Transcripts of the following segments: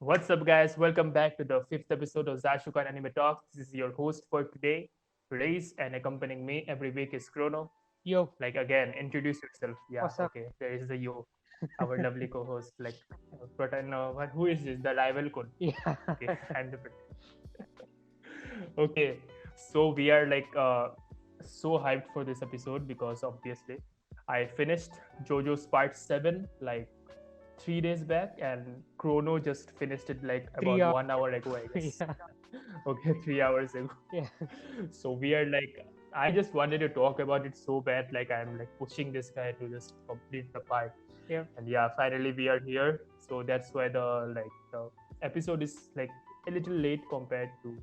What's up, guys? Welcome back to the fifth episode of Zashukan Anime Talks. This is your host for today, Race, and accompanying me every week is Chrono. Yo, Like, again, introduce yourself. Yeah, what's up? okay. There is the Yo, our lovely co host. But I know, who is this? The rival code. Yeah, Okay, I'm the. Okay, so we are so hyped for this episode because obviously I finished JoJo's Part 7 like 3 days back, and Chrono just finished it like three about hours. 1 hour ago, I guess. Yeah, Okay, 3 hours ago. yeah, So we are like, I just wanted to talk about it so bad. Like, I'm like pushing this guy to just complete the part. yeah, And yeah, finally we are here. So that's why the episode is like a little late compared to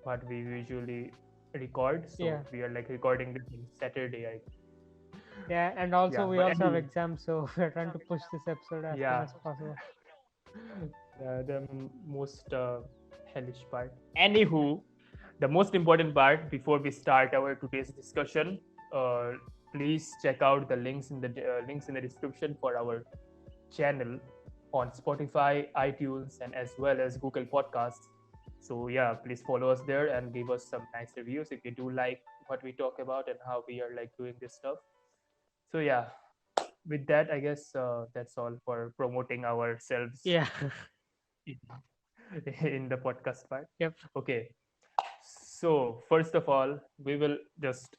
what we usually record. So yeah, we are like recording this on Saturday. yeah. And also, Yeah, we but also have anyway, exams, so we're trying to push this episode as soon yeah, as possible. the most hellish part. Anywho, the most important part before we start our today's discussion, uh, please check out the links in the description for our channel on Spotify, iTunes, and as well as Google Podcasts. So yeah, please follow us there and give us some nice reviews if you do like what we talk about and how we are like doing this stuff. So yeah, with that, I guess that's all for promoting ourselves Yeah, in, in the podcast part. yep, Okay, so first of all, we will just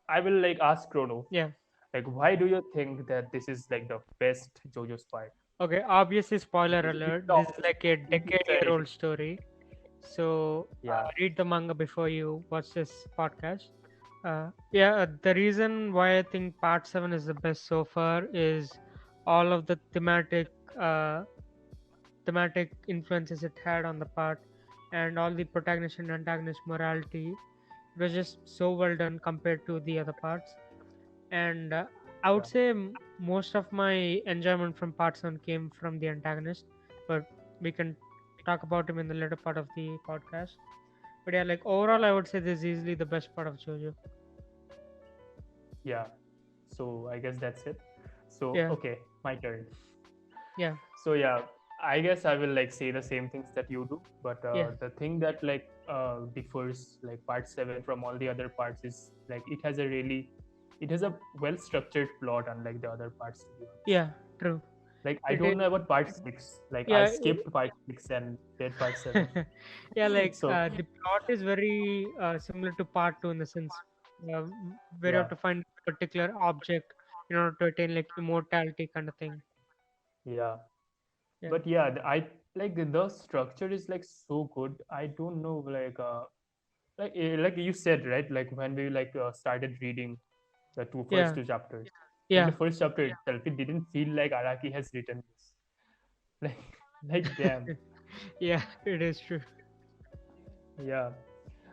I will like ask Chrono, yeah. like, why do you think that this is like the best JoJo's part? Okay, obviously, spoiler Like, if you alert. This talk, is like a if you say decade-year-old anything, story. So yeah, read the manga before you watch this podcast. The reason why I think Part 7 is the best so far is all of the uh, thematic influences it had on the part, and all the protagonist and antagonist morality. It was just so well done compared to the other parts. And I would yeah, say most of my enjoyment from part 7 came from the antagonist, but we can talk about him in the later part of the podcast. But yeah, like overall, I would say this is easily the best part of JoJo. yeah. So I guess that's it. So Yeah, okay, my turn. yeah, So yeah, I guess I will like say the same things that you do, but yeah, the thing that differs like part 7 from all the other parts is like it has a well structured plot, unlike the other parts, to be honest. yeah, true. Like, I It don't is, know about part 6. Like, I yeah, skipped part 6 and did part 7. yeah, like So the plot is very similar to part 2 in the sense where you yeah, have to find a particular object in order to attain like immortality kind of thing. yeah. Yeah, But yeah, I like the structure is like so good. I don't know, like you said, right? Like when we started reading the first yeah, two chapters, like the yeah, first chapter itself, it didn't feel like Araki has written this. Like, like damn, yeah, it is true. yeah.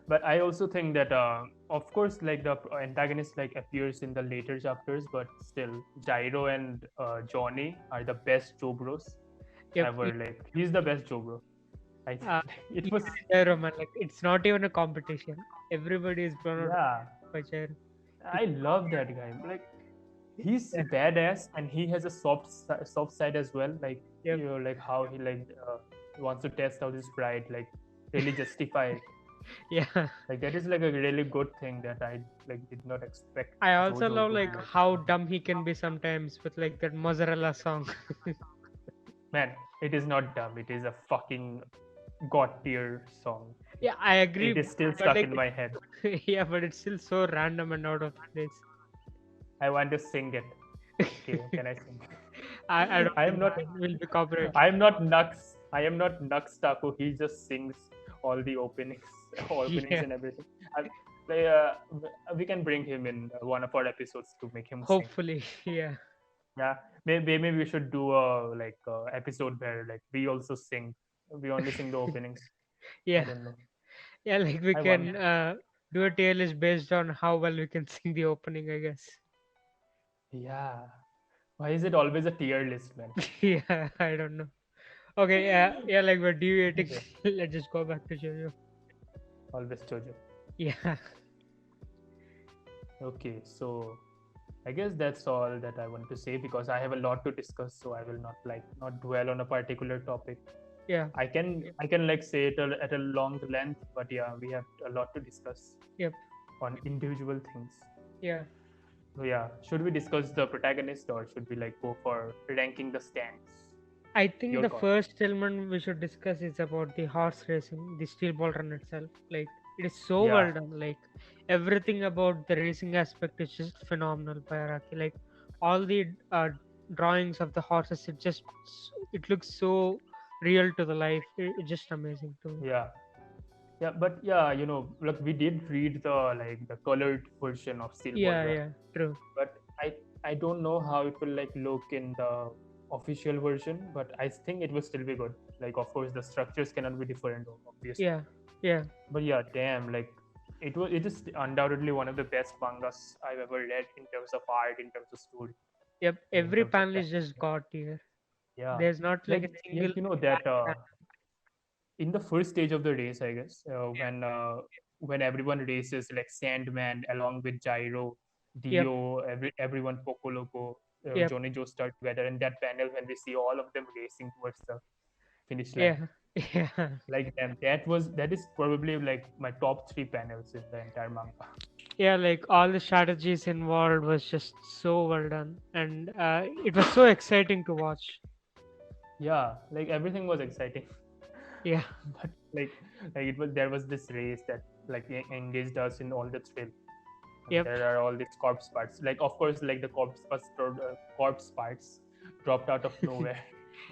But I also think that, of course, like the antagonist like appears in the later chapters, but still, Jairo and Johnny are the best Jobros Yep. ever. Like, he's the best Jobro. I think Uh, it was, even Jairo, man, like it's not even a competition. Everybody is blown out of yeah. by Jairo. He's I love that guy. Like, he's yeah, badass, and he has a soft side as well. Like, yep, like how he wants to test out his pride, like really justify it. yeah. Like, that is like a really good thing that I like did not expect I also Jojo love to like like. how dumb he can be sometimes with like that mozzarella song. Man, it is not dumb. It is a fucking god tier song. Yeah, I agree, It is still but stuck like in my head. yeah, but it's still so random and out of place. I want to sing it. Okay, can I sing? I don't I am think not. that will be copyright. I am not Nux. I am not Nux Taco. He just sings all the openings, openings Yeah, and everything. I, we can bring him in one of our episodes to make him sing. hopefully, yeah, Yeah, maybe we should do a episode where like we also sing. We only sing the openings. I yeah, don't know. yeah. Like we I want. can do a tier list based on how well we can sing the opening, I guess. Yeah. Why is it always a tier list, man? Yeah, I don't know. Okay, yeah, yeah. Like we're deviating. Okay. Let's just go back to JoJo. Always Jojo. Yeah, Okay, so I guess that's all that I want to say because I have a lot to discuss, so I will not dwell on a particular topic. Yeah. I can like say it at a long length, but yeah, we have a lot to discuss Yep. on individual things. Yeah. So yeah, should we discuss the protagonist or should we like go for ranking the stands? I think Your the call. first element we should discuss is about the horse racing, the steel ball run itself. Like it is so Yeah, well done. Like everything about the racing aspect is just phenomenal by Araki. Like all the drawings of the horses, it looks so real to the life. It's just amazing to me. yeah, yeah. But yeah, look, we did read the colored version of Steel Ball Yeah, Run, yeah, true. but I don't know how it will like look in the official version, but I think it will still be good. Like, of course, the structures cannot be different, obviously. Yeah, yeah, But yeah, damn, like it is undoubtedly one of the best mangas I've ever read in terms of art, in terms of story, yep. and in Every terms of panel is just god tier. yeah. There's not like a Like single you know that in the first stage of the race, I guess, when everyone races like Sandman along with Gyro, Yep, Dio, everyone Poco Loco, yep, Johnny Joe start together, and that panel when we see all of them racing towards the finish line, yeah, yeah. like them, that is probably like my top three panels in the entire manga. Yeah, like all the strategies involved was just so well done, and it was so exciting to watch. Yeah, like everything was exciting, Yeah, but like it was there was this race that like engaged us in all the thrill. And yep, there are all these corpse parts. Like of course, like the corpse parts dropped out of nowhere,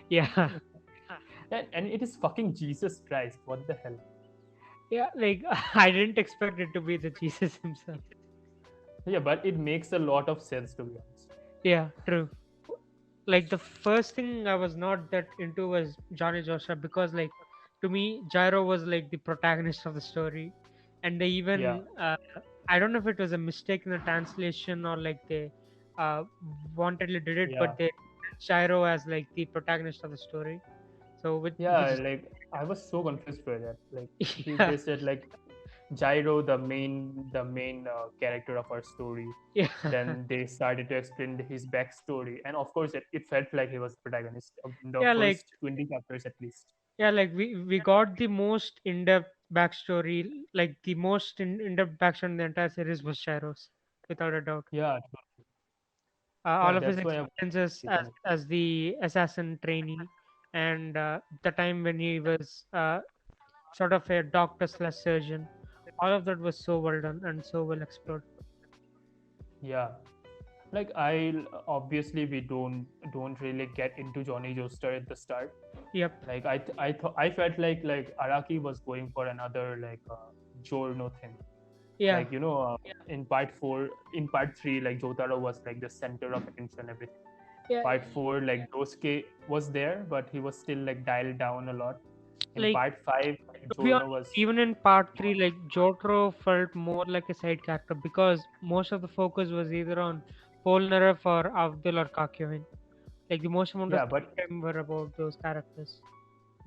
yeah, and it is fucking Jesus Christ. What the hell? yeah. Like I didn't expect it to be the Jesus himself. Yeah, but it makes a lot of sense to be honest. Yeah, true. Like the first thing I was not that into was Johnny Joshua because like to me Gyro was like the protagonist of the story, and they Yeah, even I don't know if it was a mistake in the translation or like they uh, wantedly did it, yeah, but they Gyro as like the protagonist of the story. So which yeah. is Like I was so confused by that. Like yeah, they said like Gyro, the main character of our story. yeah, Then they started to explain his backstory, and of course, it felt like he was protagonist of the yeah, like first 20 chapters at least. yeah, like we got the most in-depth backstory, like the most in-depth backstory in the entire series was Gyro's, without a doubt. Yeah, All yeah. of his That's why I'm experiences taken it. as the assassin trainee, and the time when he was sort of a doctor slash surgeon, all of that was so well done and so well explored. Yeah, like I obviously we don't really get into Johnny Joestar at the start. Yep. Like I thought I felt like Araki was going for another like Giorno thing. Yeah. Like in part 3, like Jotaro was like the center of attention, everything. Yeah. Part 4, like Dosuke was there, but he was still like dialed down a lot. In Like part 5, to be Giorno honest, was even in part three, like Jotaro felt more like a side character because most of the focus was either on Polnareff or Abdul or Kakyoin. Like the most amount of yeah, screen time were about those characters.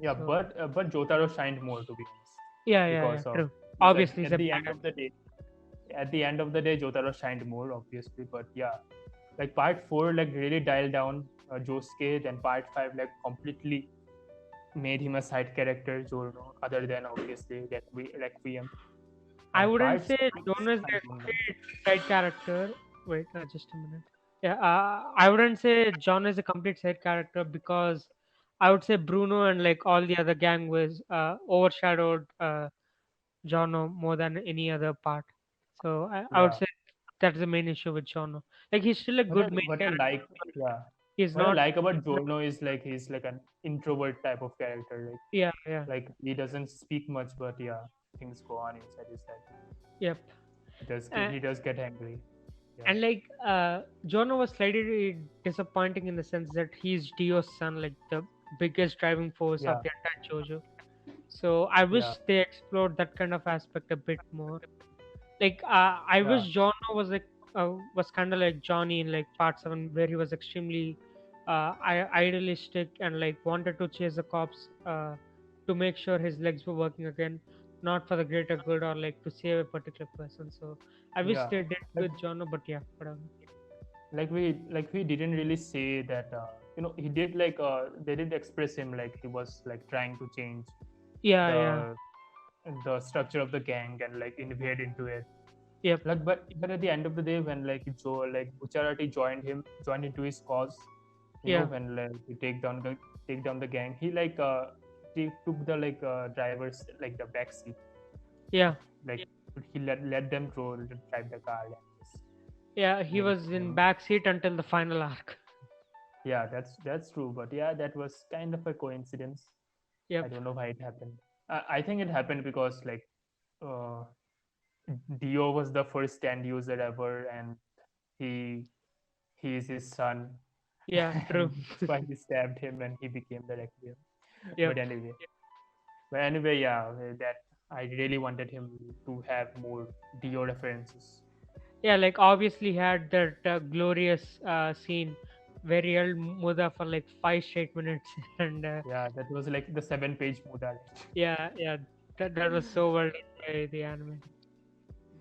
So but Jotaro shined more to be honest yeah, yeah, yeah. because of True. because Obviously, it's at a the end of the day Jotaro shined more, obviously. But yeah, like part 4, like really dialed down Josuke. Then part 5, like completely made him a side character, Jorno, other than obviously that we Requiem. I And wouldn't part say 6, Jono is I a don't know. complete side character. Wait, just a minute. Yeah, I wouldn't say John is a complete side character because I would say Bruno and like all the other gang was overshadowed Jono more than any other part. So I would Yeah, say that's the main issue with Jono. Like he's still a good main what I character. like, yeah, He's what I not. like about Jorno is like he's like an introvert type of character. Yeah, yeah, Like he doesn't speak much, but yeah, things go on inside his head. yep. He does get angry. Yeah, And like Jono was slightly disappointing in the sense that he's Dio's son, like the biggest driving force of yeah, the entire JoJo. So I yeah, wish they explored that kind of aspect a bit more. Like I yeah, wish Jono was kind of like Johnny in like part 7, where he was extremely idealistic and like wanted to chase the cops to make sure his legs were working again, not for the greater good or like to save a particular person. So I wish yeah. they did Like with Jono, but yeah, whatever. we didn't really say that he did like they did express him like he was like trying to change Yeah, yeah, the the structure of the gang and like invade into it. yep, Like, but at the end of the day, when like Joe, like Bucciarati joined into his cause, yeah, when like he take down the gang, he like took the like drivers like the back seat, yeah, like he let them drive the car and just yeah. He wait was for in them. backseat until the final arc. Yeah, that's true. But yeah, that was kind of a coincidence. I Yep. don't know why it happened. I think it happened because like uh, Dio was the first stand user ever, and he he is his son, Yeah. True. and that's why he stabbed him, and he became the Requiem. Yep. But anyway, yeah, that I really wanted him to have more Dio references. Yeah. Like obviously he had that glorious scene where he held Muda for like 5 straight minutes, and Yeah, that was like the 7 page Muda. yeah, yeah. That was so well done by the anime.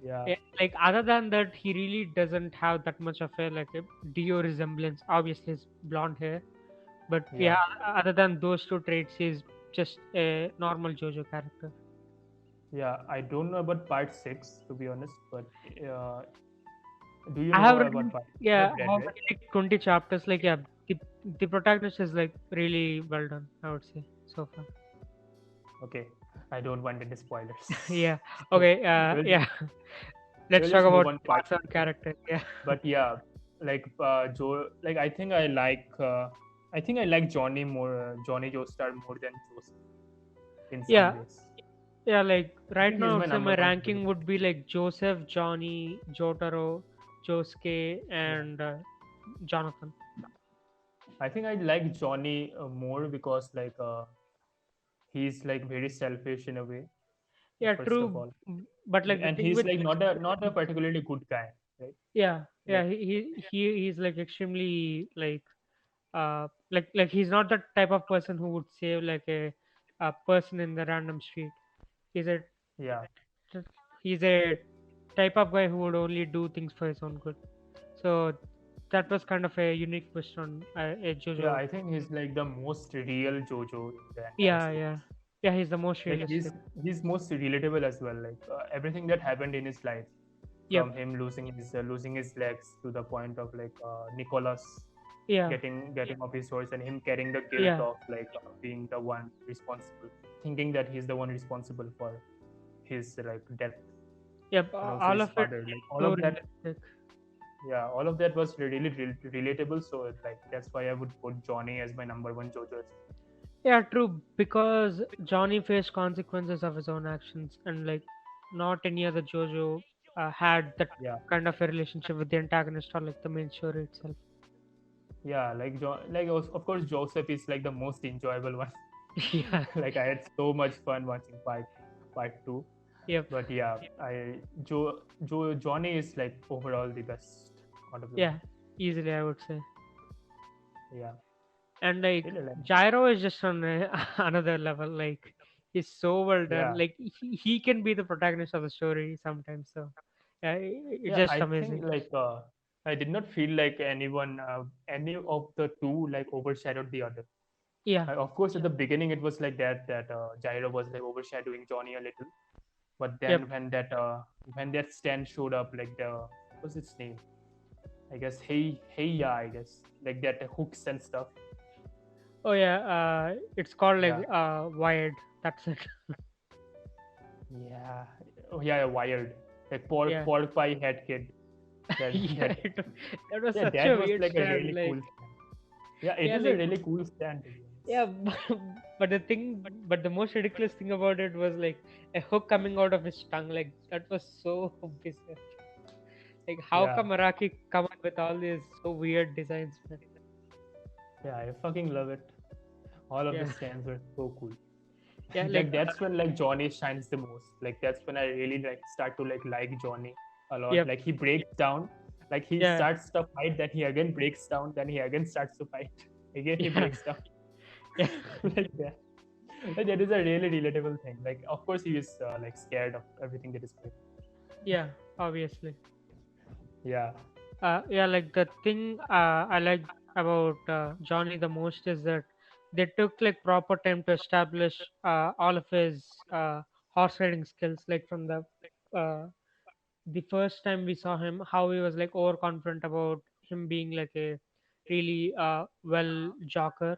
Yeah, Yeah, like other than that, he really doesn't have that much of a like a Dio resemblance. Obviously, his blonde hair, but yeah, yeah, other than those two traits, he's just a normal JoJo character. yeah. I don't know about part 6 to be honest, but uh, do you I know have read, about part? You yeah, have read, how right? many like 20 chapters? Like yeah, the protagonist is like really well done. I would say so far. Okay, I don't want any spoilers. Yeah. So Okay. we'll just, Yeah. Let's we'll talk just move about on to part parts of character. Yeah. but yeah, like Joe, like I think I like Johnny more, Johnny Joestar more than Joseph in some Yeah. ways. Yeah. Like I right think now, I he's my would say number my one ranking favorite. would be like Joseph, Johnny, Jotaro, Josuke, Yeah, and Jonathan. I think I like Johnny more because like he's like very selfish in a way. Yeah. First of True. all, But like the and thing he's with like not a particularly good guy, right? yeah, yeah, Like he's like extremely like he's not the type of person who would save like a person in the random street. He's a yeah, he's a type of guy who would only do things for his own good. So that was kind of a unique twist on a yeah. JoJo. I think he's like the most real JoJo in the entire Yeah, yeah, series. yeah. He's the most Like realistic. he's most relatable as well. Like everything that happened in his life, Yep. from him losing his legs to the point of like Nicholas Yeah, getting off his horse and him carrying the guilt yeah. of like being the one responsible, thinking that he's the one responsible for his like death, Yep. and also All his of it father. Like all so of that, realistic. yeah, all of that was really relatable. So like that's why I would put Johnny as my number one JoJo. Yeah, true. Because Johnny faced consequences of his own actions, and like not any other JoJo had that Yeah, kind of a relationship with the antagonist or like the main story itself. yeah, like of course Joseph is like the most enjoyable one. Yeah. Like I had so much fun watching part 2. Yep. But yeah, Johnny is like overall the best out of the Yeah. bunch. Easily, I would say. Yeah, And like really like. Gyro is just on another level. Like he's so well done. Yeah, Like he can be the protagonist of the story sometimes. So yeah, it's yeah. just I think amazing. like I did not feel like any of the two like overshadowed the other. Yeah. Of course, at the beginning it was like that Gyro was like overshadowing Johnny a little, but Yep. then when that stand showed up, like what was its name? I guess yeah, I guess like that hooks and stuff. Oh yeah. It's called like Yeah, Wired. That's it. yeah, oh yeah, Wired, like Yeah. pork pie head kid. That Yeah, that that was yeah, such a that was weird like a stand. really Like, cool stand. Yeah, it yeah, is a like, really cool stand to be yeah, honest. but the most ridiculous thing about it was like a hook coming out of his tongue. Like, that was so bizarre. Like, how Yeah, come Araki come up with all these so weird designs, man? yeah, I fucking love it. All of the Yeah, stands were so cool. yeah, like, Like that's when like Johnny shines the most. Like that's when I really like start to like Johnny a lot. yep, Like he breaks down, like he yeah, starts the fight, then he again breaks down, then he again starts to fight. Again he yeah, breaks down. yeah, Like that. Like, that is a really relatable thing. Like of course he is like scared of everything that is going. yeah, obviously. Yeah. Yeah, like the thing I like about Johnny the most is that they took like proper time to establish all of his horse riding skills, like from uh, the first time we saw him, how he was like overconfident about him being like a really well jocker,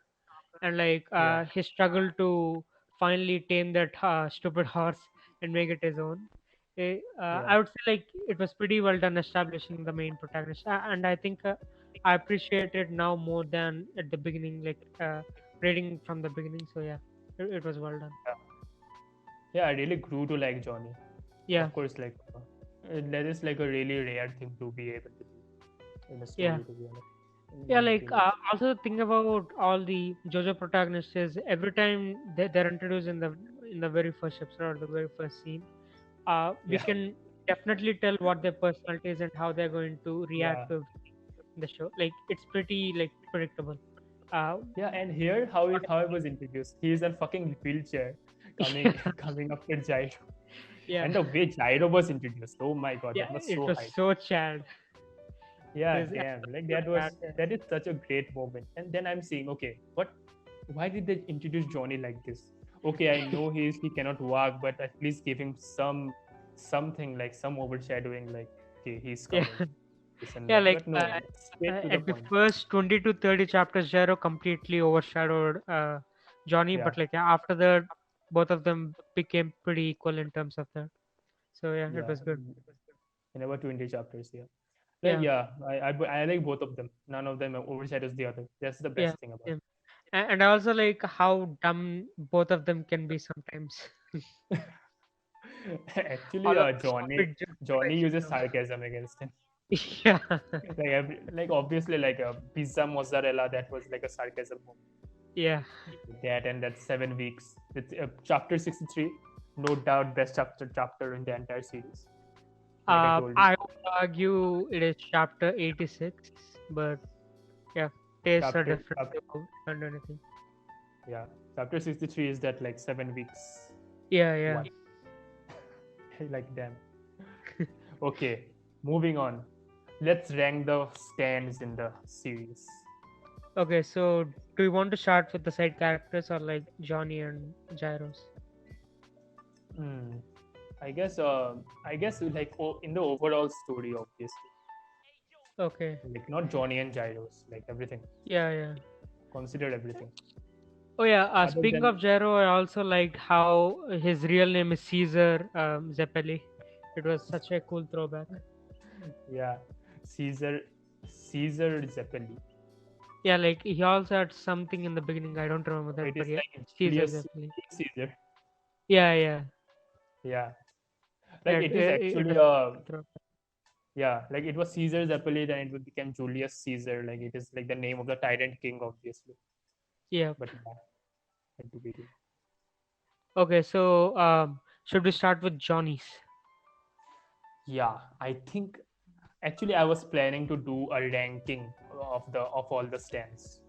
and like Yeah, he struggled to finally tame that stupid horse and make it his own. yeah. I would say like it was pretty well done establishing the main protagonist, and I think I appreciate it now more than at the beginning, like reading from the beginning. So yeah, it was well done. Yeah, yeah, I really grew to like Johnny. Yeah, Of course, like that is like a really rare thing to be able to do in a yeah. story, to be honest, in Yeah, my like opinion. also the thing about all the JoJo protagonists is every time they're introduced in the very first episode or the very first scene, we Yeah, can definitely tell what their personality is and how they're going to react yeah, to everything in the show. Like it's pretty like predictable. Uh, yeah. And here, how it was introduced, he is a fucking wheelchair coming yeah, coming up with Gyro, yeah, and the way Gyro was introduced, oh my god, yeah. that was It so was hype. so Chad. Yeah, There's damn, like Chad. that is such a great moment. And then I'm seeing, okay, what? Why did they introduce Johnny like this? Okay, I know he cannot walk, but at least give him something like some overshadowing, like okay, he's Yeah, coming, this and yeah. that. Like But no, straight to the at the point. first 20 to 30 chapters, Jero completely overshadowed Johnny, Yeah, but like yeah, after that, both of them became pretty equal in terms of that. So yeah, it yeah. was good. In about 20 chapters, yeah. Like Yeah, yeah, I like both of them. None of them overshadows the other. That's the yeah, best thing about yeah. And I also like how dumb both of them can be sometimes. it. Actually, All of the Johnny stupid jokes are Johnny actually uses dumb. sarcasm against him. Yeah, Like obviously like a pizza mozzarella, that was like a sarcasm moment. yeah. That and that 7 weeks. It's chapter 63, no doubt best chapter in the entire series. Like I told you, I would argue it is chapter 86, but yeah, tastes are chapter, different. chap- So can't do anything. yeah, chapter 63 is that like 7 weeks Yeah, yeah. one. Like damn. Okay, moving on. Let's rank the stands in the series. Okay, so do you want to start with the side characters or like Johnny and Gyros? Hmm. I guess like in the overall story, obviously, Okay. like not Johnny and Gyros, like everything. Yeah, yeah. Consider everything. Oh yeah. Other Speaking than of Gyro, I also liked how his real name is Caesar Zeppeli. It was such a cool throwback. yeah, Caesar Caesar Zeppeli. Yeah, like he also had something in the beginning. I don't remember that, It but is yeah, like Caesar Julius Zeppeli. Caesar. Yeah, yeah. Yeah, Yeah, like it is it actually was a cool throwback. yeah, like it was Caesar Zeppeli, then it would become Julius Caesar. Like it is like the name of the tyrant king, obviously. Yeah. But yeah, had to be it. Okay, so should we start with Johnny's? Yeah, I think actually I was planning to do a ranking of all the stands,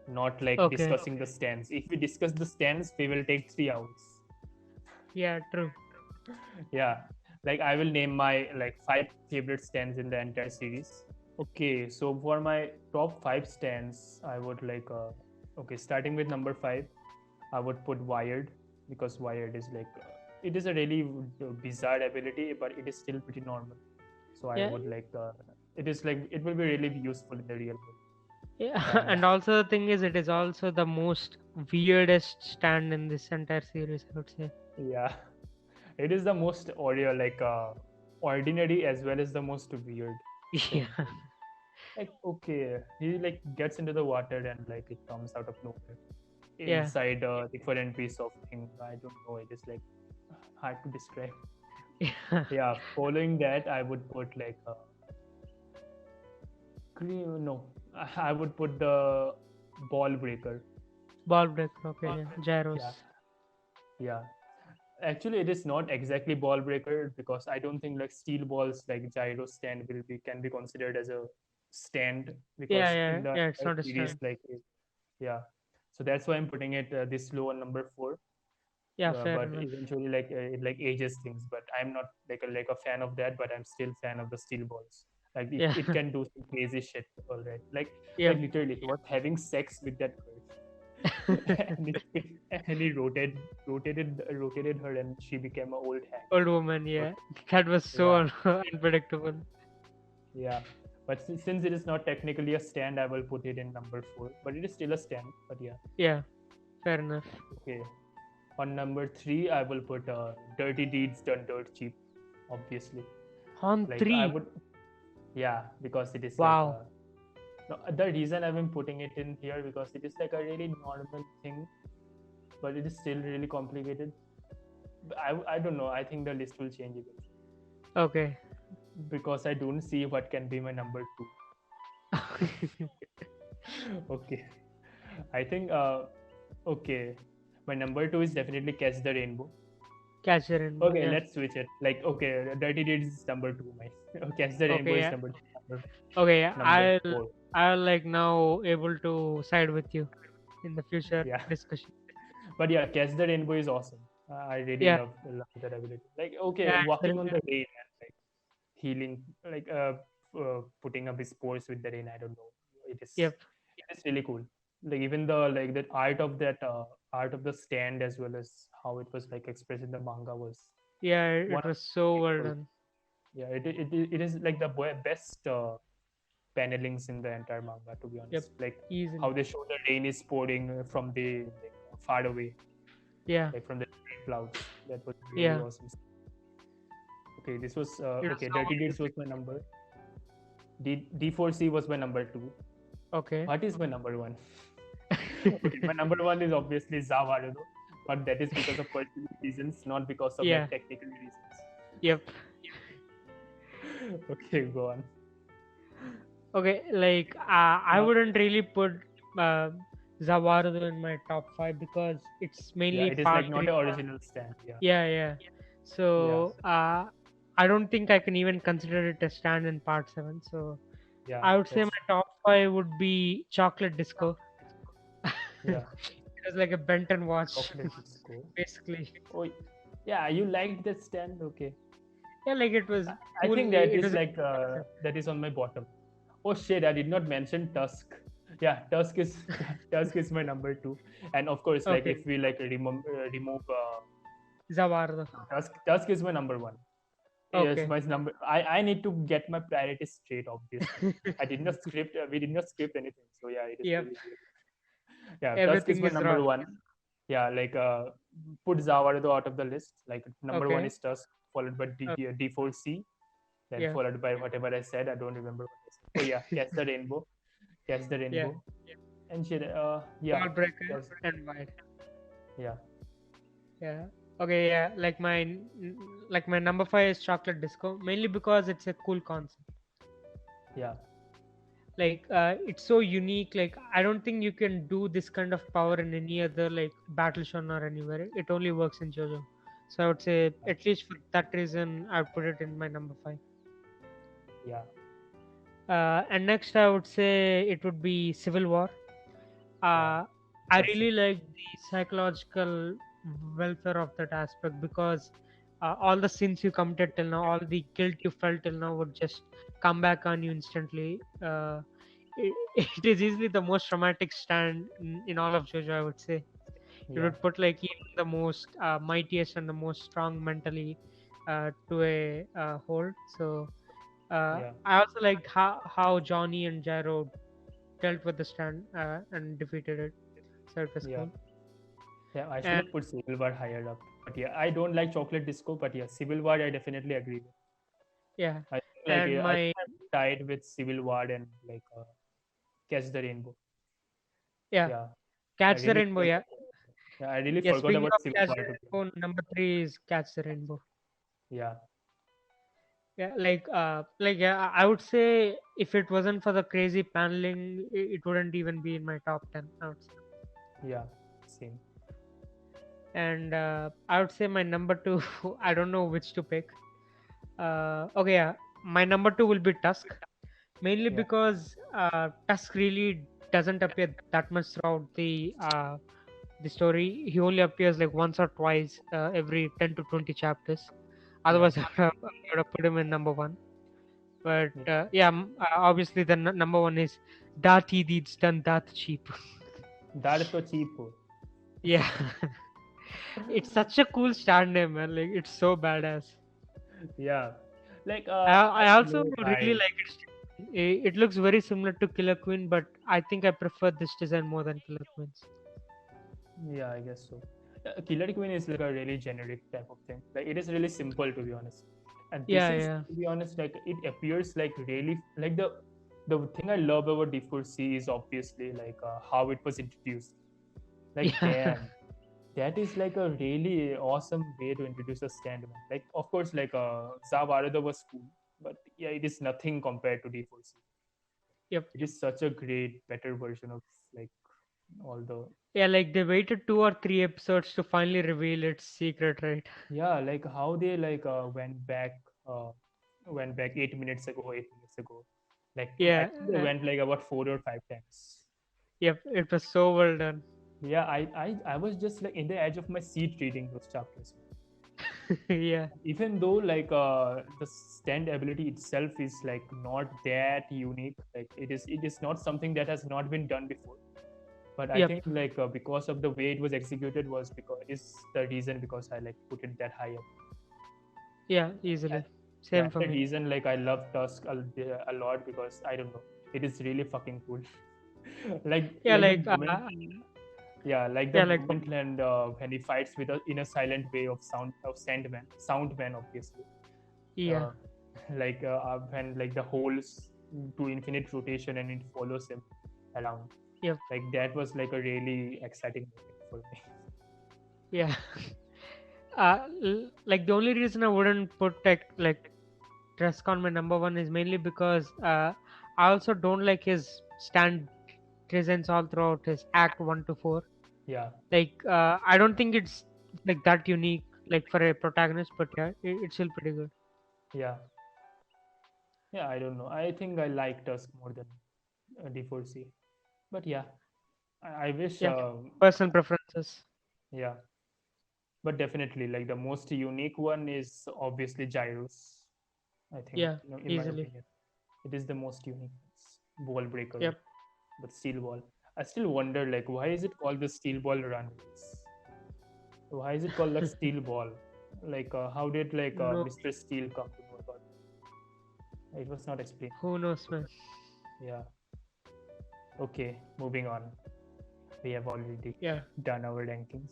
not like Okay. discussing the stands. If we discuss the stands, we will take 3 hours. Yeah, true. Yeah, like I will name my like 5 favorite stands in the entire series. Okay, so for my top 5 stands, I would like okay, starting with number 5, I would put Wired, because Wired is like it is a really bizarre ability, but it is still pretty normal. So I Yeah, would like it is like it will be really useful in the real world. yeah. And And also the thing is, it is also the most weirdest stand in this entire series, I would say. yeah, it is the most audio like ordinary as well as the most weird Yeah, thing. Like okay, he like gets into the water and like it comes out of nowhere yeah, inside a different piece of thing. I don't know. It is like hard to describe. yeah. Yeah, following that, I would put like green. No, I would put the ball breaker. Ball breaker. Okay, yeah. Yeah, Gyros. yeah. Actually, it is not exactly ball breaker because I don't think like steel balls like gyro stand will be can be considered as a stand Yeah, because yeah, in the yeah. It's entire not a series stand. yeah. So that's why I'm putting it this low on number 4. Yeah, fair But enough. eventually like it like ages things, but I'm not like a fan of that, but I'm still fan of the steel balls. Like Yeah. it can do some crazy shit. All right, Yeah. like literally, he was having sex with that girl, and he rotated her, and she became an old hag. Old woman. Yeah. That was so Yeah, unpredictable. yeah. But since it is not technically a stand, I will put it in number 4. But it is still a stand. But yeah, Yeah. Fair enough. okay. On number 3, I will put Dirty Deeds Done Dirt Cheap. Obviously, On like I 3. would, yeah, because it is like Wow. no, the reason I've been putting it in here because it is like a really normal thing, but it is still really complicated. I don't know. I think the list will change eventually Okay. because I don't see what can be my number 2. Okay, I think okay, my number 2 is definitely Catch the Rainbow. Catch the Rainbow. Okay, Yeah. let's switch it. Like okay, Dirty Deeds is number 2. My Catch the Rainbow Okay. is Yeah. number Okay. number I'll 4. I'll like now able to side with you in the future Yeah, discussion. but yeah, Catch the Rainbow is awesome. I really Yeah. love that ability. Like okay, Yeah. walking on the rain and like healing, like putting up his spores with the rain. I don't know. It is Yep. it is really cool. Like even the art of the stand as well as how it was like expressed in the manga was Yeah. one It of was so the well beautiful. done. Yeah, it is like the best panelings in the entire manga, to be Yep. honest. Like how Easily. they show the rain is pouring from the like, far away, Yeah. like from the clouds. That was really Yeah. awesome. Okay, this was It was okay. so Dirty Deeds was epic. my number. D4C was my number 2. Okay. What is my number 1? Okay, my number 1 is obviously Zavarudo, but that is because of personal reasons, not because of Yeah. like technical reasons. Yep. Okay, go on. Okay. Like I Now, wouldn't really put uh, Zavarudo in my top 5 because it's yeah, mainly it is like not partially. an original stand. Yeah, Yeah. Yeah. yeah, So I don't think I can even consider it a stand in part 7. So yeah. I would say That's my top 5 would be Chocolate Disco. yeah. It was like a Benton watch, Chocolate disco. basically. Oh, yeah. You liked that stand? Okay. Yeah, like it was I cool. think that It is was a like that is on my bottom. Oh shit! I did not mention Tusk. Yeah, Tusk is Tusk is my number 2, and of course, like okay. if we like remove Zavardo. Tusk is my number 1. Yes, Okay. my number. I need to get my priorities straight. Obviously, I did not script. We did not script anything. So yeah, it is Yep. really weird. Yeah, Tusk is Everything my is number raw. 1. Yeah, like put Zavardo out of the list. Like number 1 Okay. is Tusk, followed by Uh, D4C, then yeah. followed by whatever I said. I don't remember what I said. Oh yeah, Catch the Rainbow, Catch the Yeah. Rainbow, and shit. Yeah, Ball breaker yes, and wide. yeah, Yeah. Okay. Yeah. Like my number 5 is Chocolate Disco, mainly because it's a cool concept. yeah, Like it's so unique. Like I don't think you can do this kind of power in any other like battle shonen or anywhere. It only works in JoJo. So I would say at least for that reason I would put it in my number 5. yeah. And next I would say it would be Civil War. Yeah, uh, I that's it. really like the psychological welfare of that aspect because all the sins you committed till now, all the guilt you felt till now would just come back on you instantly. It, it is easily the most traumatic stand in all of JoJo, I would say. It Yeah, would put like even the most mightiest and the most strong mentally to a hold. So yeah, I also liked how Johnny and Gyro dealt with the stand and defeated it. So it was yeah, cool. yeah. I should And have put Civil War higher up, but yeah, I don't like Chocolate Disco, but yeah, Civil War I definitely agree with. yeah, I think like and I my think I'm tied with Civil War and like Catch the Rainbow. yeah, Yeah, I Catch the really Rainbow. forgot Yeah, about that. Yeah, I really yeah. forgot Speaking about of Civil Catch War the to be honest. Rainbow, number 3 is Catch the Rainbow. Yeah, Yeah, like yeah, I would say if it wasn't for the crazy paneling, it wouldn't even be in my top 10. I would say. yeah, same. And I would say my number 2. I don't know which to pick. Okay, yeah, my number 2 will be Tusk, mainly Yeah, because Tusk really doesn't appear that much throughout the story. He only appears like once or twice every 10 to 20 chapters. yeah, Otherwise, I would have put him in number 1. But Yeah. obviously the number one is that he needs done that cheap. That's so cheap. Yeah, it's such a cool stand name, man. Like it's so badass. Yeah. Like I I don't also know really why. like it. It looks very similar to Killer Queen, but I think I prefer this design more than Killer Queen's. Yeah, I guess so. Killer Queen is like a really generic type of thing. Like it is really simple to be honest. And this Yeah, is yeah, to be honest, like it appears like really like the thing I love about D4C is obviously like how it was introduced. Like yeah, damn, that is like a really awesome way to introduce a standman. Like of course, like Zavarada was cool, but yeah, it is nothing compared to D4C. yep. It is such a great, better version of like all the Yeah, like they waited 2 or 3 episodes to finally reveal its secret, right? yeah, like how they like uh went back 8 minutes ago, 8 minutes ago. Like I Yeah, think they went like about 4 or 5 times. yep. It was so well done. Yeah, I was just like in the edge of my seat reading those chapters. Yeah, Even though like the stand ability itself is like not that unique, like it is not something that has not been done before. But I yep. think like because of the way it was executed was because is the reason because I like put it that high up. Yeah, easily. Yeah, Same and for the me. reason like I love Tusk a lot because I don't know, it is really fucking cool. Yeah, like the moment, yeah, like the yeah, like moment and when he fights with a in a silent way of Soundman obviously. yeah, Uh, when like the holes to infinite rotation and it follows him around. yep, Like that was like a really exciting moment for me. yeah. Like the only reason I wouldn't put like Trescon my number one is mainly because I also don't like his stand presence all throughout his act 1 to 4. Yeah, Like I don't think it's like that unique like for a protagonist, but yeah, it's still pretty good. yeah, yeah. I don't know. I think I like Tusk more than D4C. But yeah, I wish. Yeah, personal preferences. Yeah, but definitely, like the most unique one is obviously Gyros. I think, Yeah, in my easily. opinion, it is the most unique ball breaker, Yep. but steel ball. I still wonder, like, why is it called the steel ball runways? Why is it called like steel ball? Like, how did like No, Mr. Steel come to know about it? It was not explained. who knows, man. Yeah. Okay, moving on. We have already Yeah. done our rankings.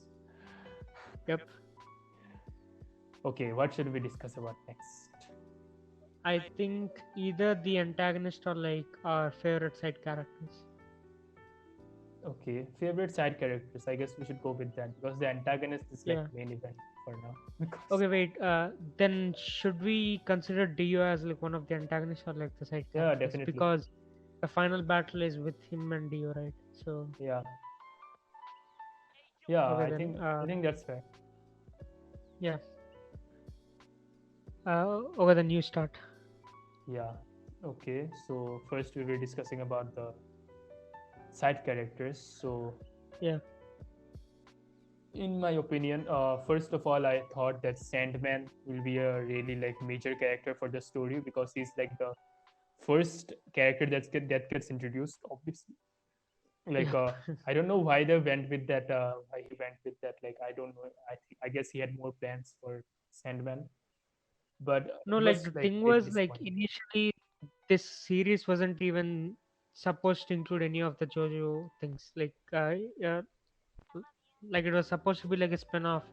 Yep. Okay, what should we discuss about next? I think either the antagonist or like our favorite side characters. Okay, favorite side characters. I guess we should go with that because the antagonist is like Yeah. main event for now. Because Okay, wait. Then should we consider Dio as like one of the antagonists or like the side yeah, characters? definitely. Because the final battle is with him and Dio, right? So Yeah, yeah. okay I then. think I think that's fair. Yeah. Okay then you start. Yeah. Okay. So first we were discussing about the side characters. So Yeah. in my opinion, first of all, I thought that Sandman will be a really like major character for the story because he's like the first character that gets introduced. Obviously, like Yep. I don't know why they went with that. Why he went with that? Like I don't know. I guess he had more plans for Sandman, but No, it like was the like thing really was like disappointing. initially this series wasn't even supposed to include any of the JoJo things. Like it was supposed to be like a spin-off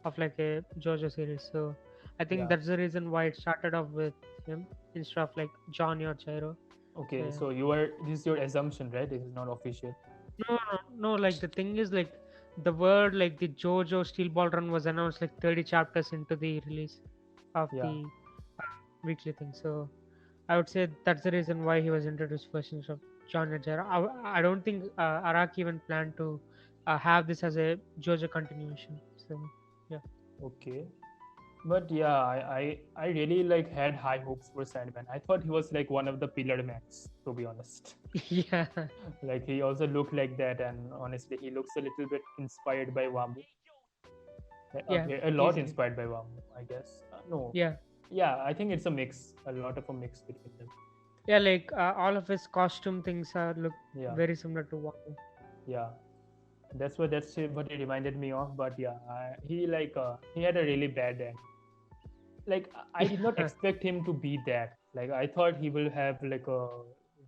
of like a JoJo series. So I think Yeah. that's the reason why it started off with him instead of like Johnny or Gyro. So Okay. yeah. So you are this is your assumption, right? This is not official. No, no, no. Like the thing is like the word like the JoJo Steel Ball Run was announced like 30 chapters into the release of Yeah. the weekly thing. So I would say that's the reason why he was introduced first instead of John Najera. I don't think Araki even planned to have this as a JoJo continuation. So yeah, Okay. But yeah, I really like had high hopes for Sandman. I thought he was like one of the pillar mans, to be honest. yeah, Like he also looked like that, and honestly, he looks a little bit inspired by Wamu. yeah, A lot easily, inspired by Wamu, I guess. No, yeah. Yeah, I think it's a mix, a lot of a mix between them. Yeah, like all of his costume things are look Yeah, very similar to Wano. yeah. That's what he reminded me of. But yeah, he had a really bad end. Like I did not Yeah, expect him to be that. Like I thought he will have like a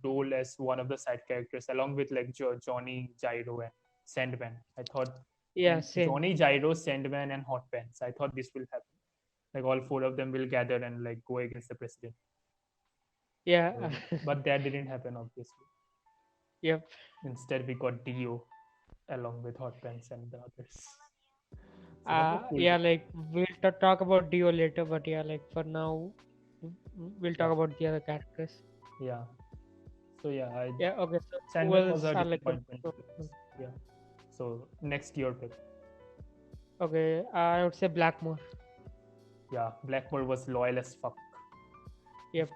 role as one of the side characters along with like Johnny, Gyro, and Sandman. I thought yeah, same. Johnny, Gyro, Sandman, and Hot Pants. I thought this will happen. Like all four of them will gather and like go against the president. Yeah, But that didn't happen, obviously. yep. Instead, we got Dio along with Hot Pants and the others. So that was cool. Yeah, like we'll talk about Dio later, but yeah, like for now, we'll Yeah, talk about the other characters. yeah. So yeah, Yeah, okay. So who Sandman was else a are like the disappointment. Yeah. So next year pick. okay? I would say Blackmore. Yeah, Blackmore was loyal as fuck. Yep.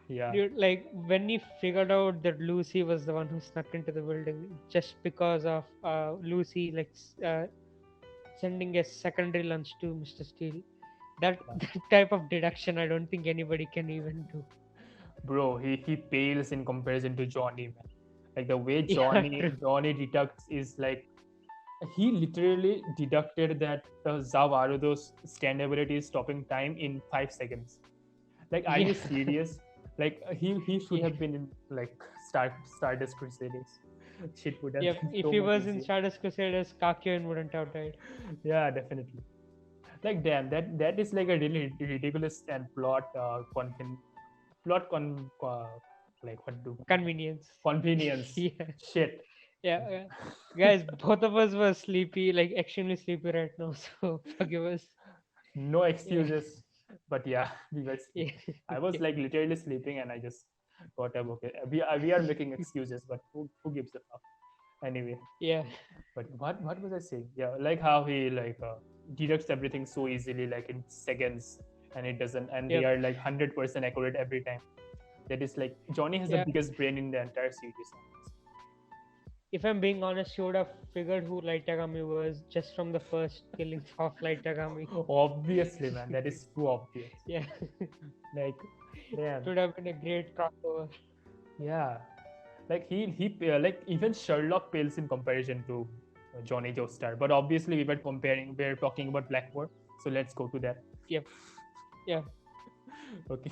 Yeah, Dude, like when he figured out that Lucy was the one who snuck into the building just because of Lucy like sending a secondary lunch to Mr. Steele. That yeah. that type of deduction, I don't think anybody can even do. Bro, he pales in comparison to Johnny, man. Like the way Yeah, true. Johnny deducts is like he literally deducted that the Zavarudo's stand ability is stopping time in 5 seconds. Like, are Yeah, you serious? Like he should yeah, have been in like Stardust Crusaders. Shit would have yep. been If so he much was in easier. Stardust Crusaders, Kakyoin wouldn't have died. Yeah, definitely. Like damn, that is like a really ridiculous and plot like what do Convenience. convenience. Yeah, Shit. yeah. Guys, both of us were sleepy, like extremely sleepy right now. So forgive us. No Yeah, excuses. But yeah, we were yeah, sleeping. I was yeah, like literally sleeping, and I just got up. Okay, we are making excuses, but who gives a fuck? Anyway, yeah, but what was I saying? Yeah, like how he like deducts everything so easily, like in seconds, and it doesn't, and they yep, are like 100% accurate every time. That is like Johnny has the yeah. biggest brain in the entire series. If I'm being honest, you would have figured who Light Yagami was just from the first killing of Light Yagami. Obviously, man, that is too obvious. Yeah, Like, it damn, would have been a great crossover. yeah. Like he like even Sherlock pales in comparison to Johnny Joestar. But obviously, we're talking about Blackmore, so let's go to that. Yep, yeah. Okay,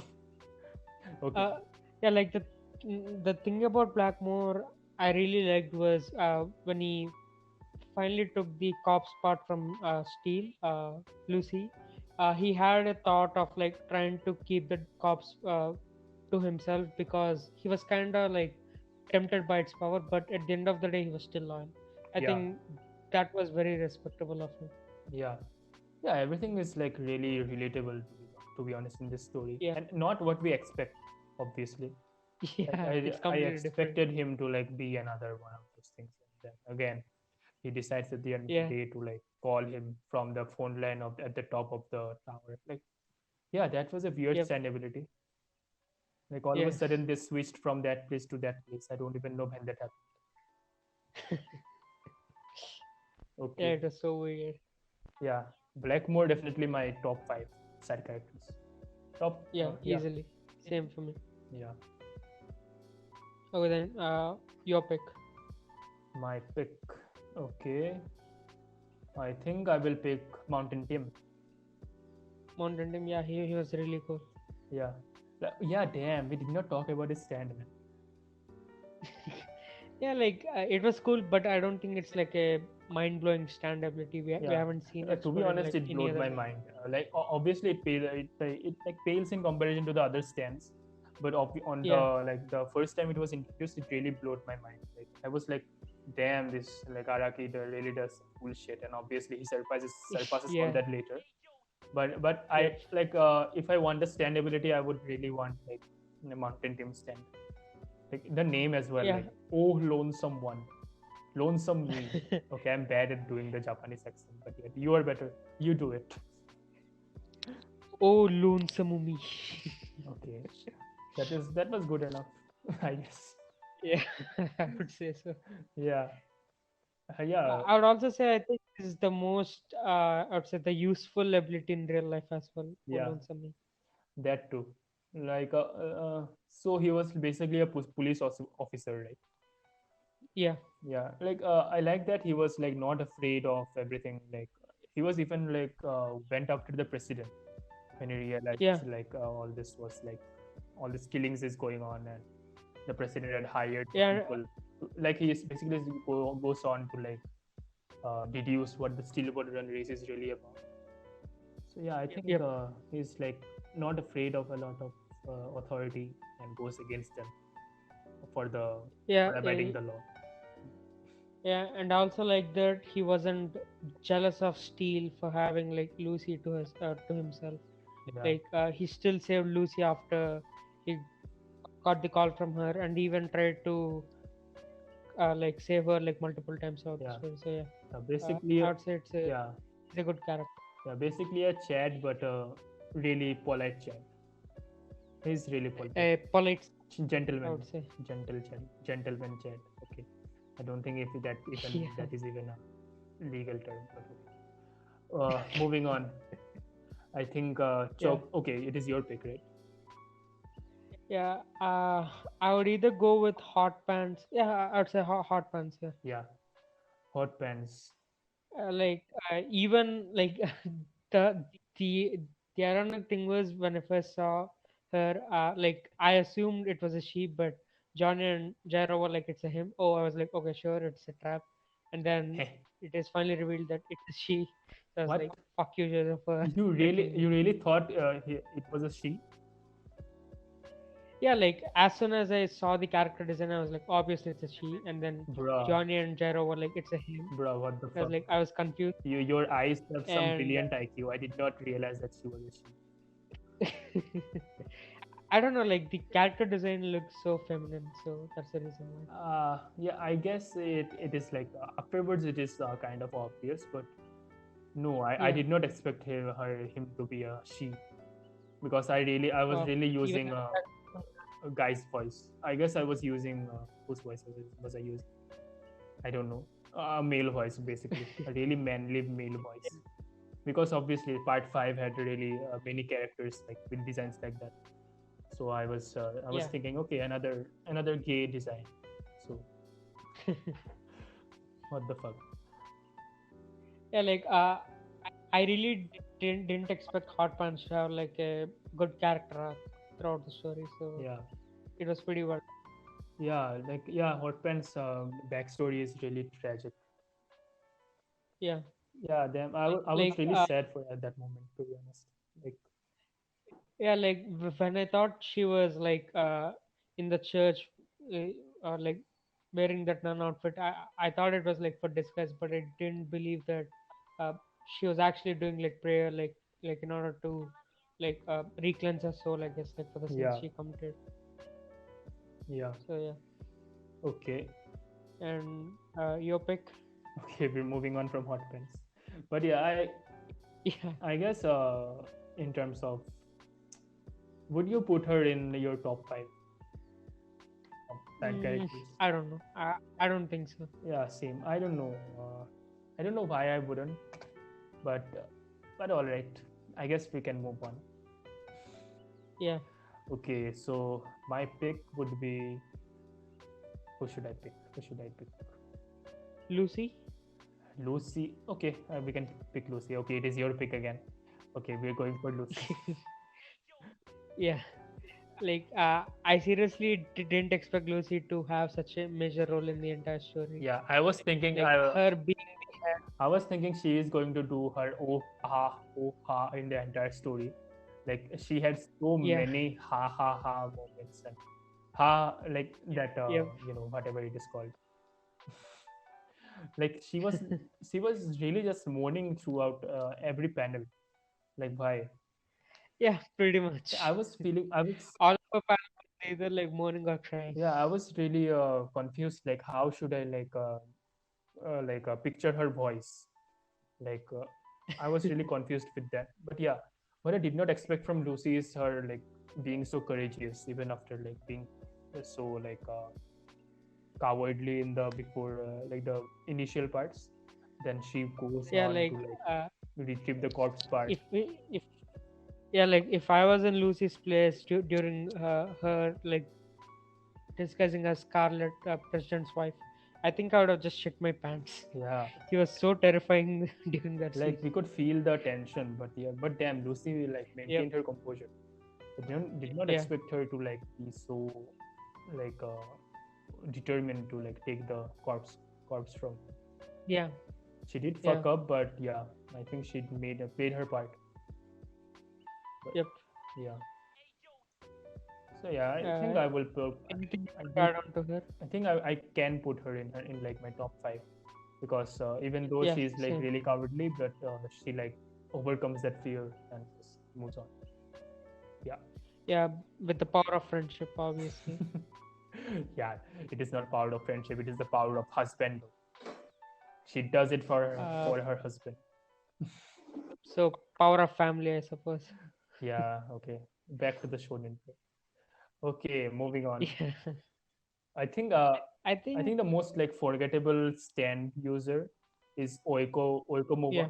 okay, Uh, yeah, like the thing about Blackmore I really liked was when he finally took the cop's part from Steele, Lucy. He had a thought of like trying to keep the cops to himself because he was kind of like tempted by its power, but at the end of the day, he was still loyal. I yeah, think that was very respectable of him. yeah, yeah. Everything is like really relatable to be honest in this story, Yeah, and not what we expect. Obviously, like yeah, it's I completely different. expected him to like be another one of those things, and then again he decides at the end of the Yeah, day to like call him from the phone line of at the top of the tower. Like, yeah, that was a weird yep, stand ability. Like all of a yeah, sudden they switched from that place to that place. I don't even know when that happened. yeah. Okay. It was so weird. Yeah. Blackmore definitely my top five side characters. Top Yeah, yeah. easily. Same for me. Yeah. Okay, then your pick. My pick. Okay. I think I will pick Mountain Tim. Mountain Dew, yeah, he was really cool. Yeah. Yeah, damn, we did not talk about his stand, man. Yeah, like it was cool, but I don't think it's like a mind blowing stand ability. We Yeah. haven't seen To be expert in honest, like it any blew other my game. mind. Like obviously it like pales in comparison to the other stands, but on the Yeah, like the first time it was introduced, it really blew my mind. Like I was like, damn, this like Araki really does some cool shit, and obviously he surpasses all yeah, that later. But I yep. like if I want the stand ability, I would really want like the Mountain Team stand. Like the name as well, Yeah. like oh lonesome one, lonesome me. Okay, I'm bad at doing the Japanese accent, but yeah, you are better. You do it. Oh, lonesome me. Okay, that was good enough, I guess. Yeah, I would say so. Yeah. Yeah, I would also say I think this is the most I would say the useful ability in real life as well. yeah, Sami. that too. Like, so he was basically a police officer, right? Yeah, Yeah, like I like that he was like not afraid of everything. Like he was even like went up to the president when he yeah, realized like all this was like all this killings is going on, and the president had hired the yeah, people. Like he is basically goes on to like deduce what the Stillwater Run race is really about. So yeah, I think yep. he's like not afraid of a lot of authority and goes against them for the Yeah, for abiding the law. yeah, and also like that he wasn't jealous of Steel for having like Lucy to himself. Yeah, Like he still saved Lucy after he got the call from her, and even tried to like save her like multiple times throughout the yeah. story. So yeah, Basically, I would say yeah, he's a good character. yeah. Basically a chat, but a really polite chat. He's really polite. A polite, I Gentleman, would say. gentleman chat. Okay, I don't think if that even Yeah. that is even a legal term. But okay. Moving on. I think Yeah. Chop. Okay, it is your pick, right? Yeah, I would either go with hot pants. Yeah, I would say hot pants. Yeah, Yeah, hot pants. like even like the the the ironic thing was when I first saw her, like I assumed it was a she, but Johnny and Jairo were like it's a him. Oh, I was like okay, sure, it's a trap, and then Heh. it is finally revealed that it's a she. So I was like, What? fuck you, Joseph, for You really tricking me. you really thought it was a she? Yeah, like as soon as I saw the character design, I was like, obviously it's a she. And then Bruh, Johnny and Jairo were like, it's a him. bruh, what the I was fuck? like, I was confused. Your eyes have some And brilliant IQ. I did not realize that she was a she. I don't know, like the character design looks so feminine, so that's the reason why. Yeah, I guess it is like afterwards it is kind of obvious, but no, I Yeah, did not expect him to be a she because I was uh, really even using a guy's voice. I guess I was using whose voice was I using? I don't know. A male voice basically, a really manly male voice. Because obviously part 5 had really many characters like with designs like that. So I was yeah, thinking, okay, another gay design. So what the fuck? yeah, like I really didn't expect Hot Pants to have like a good character arc throughout the story, so Yeah, it was pretty well. yeah, like yeah, Hot Pants backstory is really tragic. Yeah, Yeah, them. I was like really sad for at that moment, to be honest. Like, yeah, like when I thought she was like in the church, uh, or like wearing that nun outfit, I thought it was like for disguise, but I didn't believe that uh, she was actually doing like prayer, like in order to like re-cleanse her soul, I guess, like for the sins yeah, she committed. yeah. So yeah, Okay, and your pick. okay, we're moving on from Hot Pants. But yeah, Yeah. I guess in terms of, would you put her in your top 5 of side characters? I don't know. I don't think so. Yeah, same. I don't know. I don't know why I wouldn't, but all right. I guess we can move on. Yeah, Okay, so my pick would be, who should I pick? Who should I pick? Lucy. Lucy. Okay, we can pick Lucy. Okay, it is your pick again. Okay, we're going for Lucy. Yeah. Like I seriously didn't expect Lucy to have such a major role in the entire story. Yeah, I was thinking. Like her being I was thinking she is going to do her oh ha in the entire story. Like she had so yeah, many ha moments and ha like that yeah, whatever it is called. Like she was really just mourning throughout every panel. Like why? yeah, pretty much. I was feeling I was All of her fans were either like mourning or crying. yeah I was really confused. Like how should I like picture her voice? Like I was really confused with that. But yeah, what I did not expect from Lucy is her like being so courageous even after like being so like cowardly in the before like the initial parts. Then she goes Yeah, on like to like uh, retrieve the corpse part. if yeah, like if I was in Lucy's place during her like discussing as Scarlet, President's wife, I think I would have just shit my pants. Yeah, He was so terrifying during that like scene. we could feel the tension, but yeah, but damn, Lucy like Yep. maintained her composure. I did not Yeah. expect her to like be so like determined to like take the corpse from. Yeah. She did Yeah. fuck up, but yeah, I think she played her part. But Yep. yeah, so yeah, I think Uh, I will put. anything you I want to will. add on to her? I think I can put her in like my top five because even though Yeah. she's like Same. really cowardly, but she like overcomes that fear and just moves on. Yeah. Yeah, with the power of friendship, obviously. Yeah, it is not power of friendship, it is the power of husband. She does it Uh, for her husband. so power of family, I suppose. Yeah, okay, back to the shonen. Okay, moving on. Yeah. I think I I think. think the most like forgettable stand user is Oikomowa. Yeah.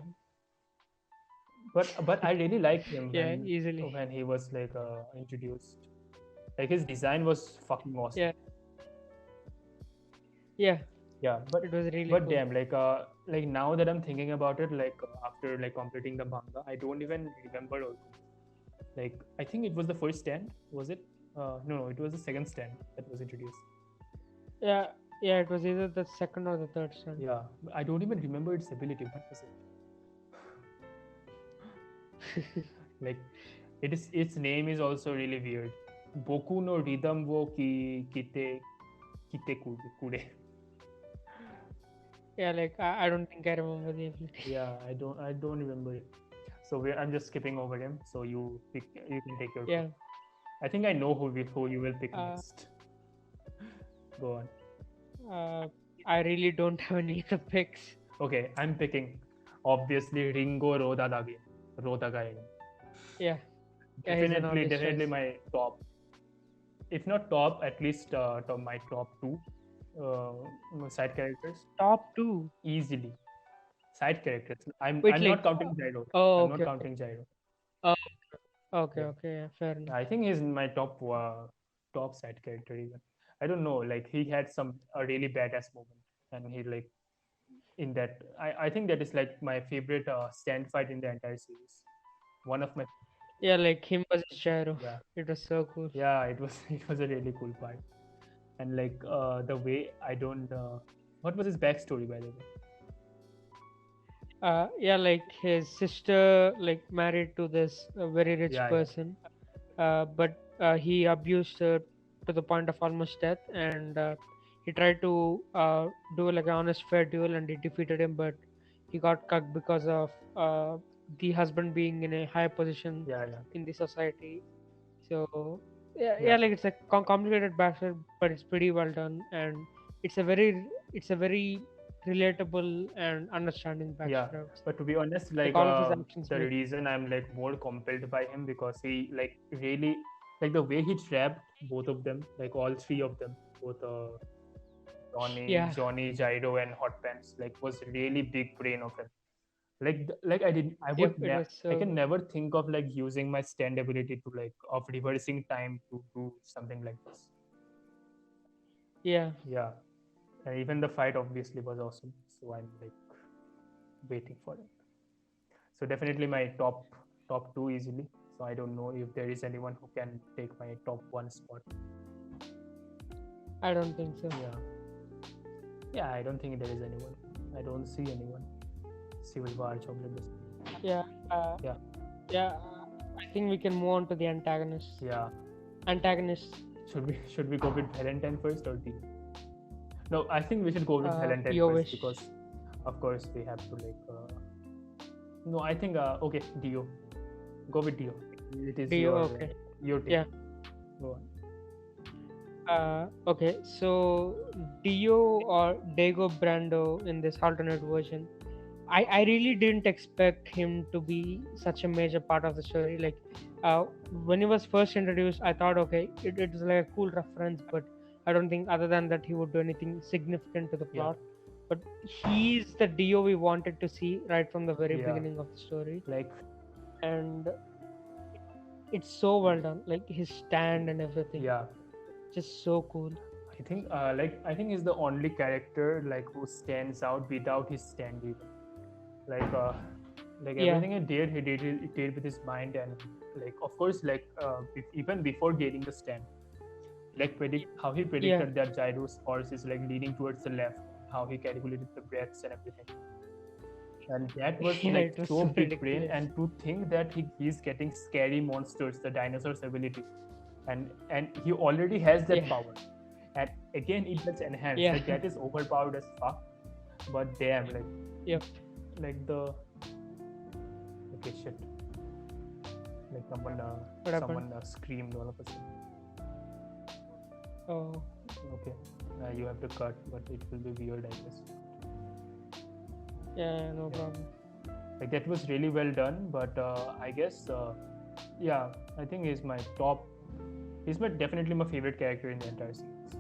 But I really liked him Yeah. Easily. when he was like introduced. Like his design was fucking awesome. Yeah. Yeah. Yeah, It was really but cool. damn, like now that I'm thinking about it, like after like completing the manga, I don't even remember Oikomowa. Like I think it was the first stand, was it? No, it was the second stand that was introduced. Yeah. Yeah. It was either the second or the third stand. Yeah, I don't even remember its ability. What was it? Like its name is also really weird. Boku no rhythm wo kite kure. Yeah. Like I don't think I remember the ability. Yeah, I don't remember it. So I'm just skipping over him. So you can take your Yeah. pick. I think I know who you will pick Uh, next. Go on. I really don't have any other picks. Okay, I'm picking obviously Ringo Rodadage. Rodagae. Yeah. Yeah, he's an obvious Definitely choice. my top. If not top, at least my top two side characters. Top two. Easily. Side characters. Wait, I'm like. not counting Gyro. Oh, I'm okay. not counting Gyro. Oh, okay. Yeah. Okay. Yeah, fair enough. I think he's my top side character even. I don't know, like he had a really badass moment, and he like in that. I think that is like my favorite stand fight in the entire series. One of my Yeah, like him versus Gyro. yeah It was so cool. yeah it was it was a really cool part, and like the way I don't what was his backstory by the way? Yeah, like his sister like married to this very rich Yeah, person, but he abused her to the point of almost death, and he tried to do like an honest fair duel, and he defeated him, but he got cucked because of the husband being in a high position yeah. in the society. So yeah, Yeah. like it's a complicated backstory, but it's pretty well done, and it's a very relatable and understanding backstory. Yeah, I would say. but to be honest, like All of his actions the make reason I'm like more compelled by him because he like really like the way he trapped both of them, like all three of them, both yeah Johnny, Gyro, and Hot Pants, like was really big brain of him. Like yep it was I so can never think of like using my stand ability to like of reversing time to do something like this. yeah Yeah, and even the fight obviously was awesome. So I'm like waiting for it. So definitely my top two easily. So I don't know if there is anyone who can take my top one spot. I don't think so. Yeah, I don't think there is anyone. I don't see anyone. Civil War, Chocolate. Yeah Yeah. yeah I think we can move on to the antagonists. Yeah. Antagonists. Should we go with Valentine first or Dio? No, I think we should go with Valentine your first wish. because of course we have to like no, I think okay, Dio. Go with Dio. It is Dio, okay. Your team. Yeah. Go on. Okay, so Dio or Diego Brando in this alternate version, I really didn't expect him to be such a major part of the story. Like when he was first introduced, I thought okay, it was like a cool reference, but I don't think other than that he would do anything significant to the Yeah. plot. But he's the Dio we wanted to see right from the very Yeah. beginning of the story, Like, and it's so well done. Like his stand and everything, yeah. just so cool. I think he's the only character like who stands out without his stand even. Like like Yeah, everything he did with his mind, and like of course even before getting the stand, like how he yeah, predicted that Gyro's horse is like leaning towards the left, how he calculated the breaths and everything, and that was yeah. like It was so so big brain. ridiculous. And to think that he's getting scary monsters, the dinosaurs ability, and he already has that Yeah, power, and again it gets enhanced, yeah, like that is overpowered as fuck. But damn, yep. like the okay shit, like What happened? someone screamed all of a sudden. Oh, Okay, you have to cut, but it will be weird, I guess. yeah, no Yeah. problem. Like that was really well done, but I guess yeah, I think he's my definitely my favorite character in the entire series.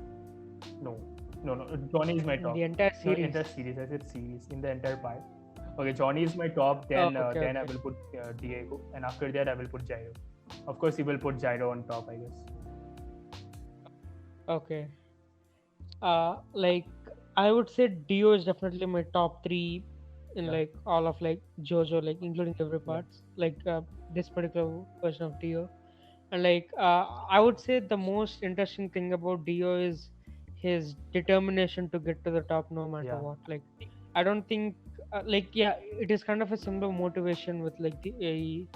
No, no, Johnny is my In top. the entire No, series. entire series. I said series, in the entire part. Okay, Johnny is my top. Oh, Then okay, then I okay. will put Diego, and after that I will put Gyro. Of course, he will put Gyro on top, I guess. Okay. Like I would say Dio is definitely my top three in Yeah. like all of like JoJo, like including every Yeah. parts. Like this particular version of Dio, and like I would say the most interesting thing about Dio is his determination to get to the top no matter Yeah. what. Like I don't think like yeah, it is kind of a similar motivation with like the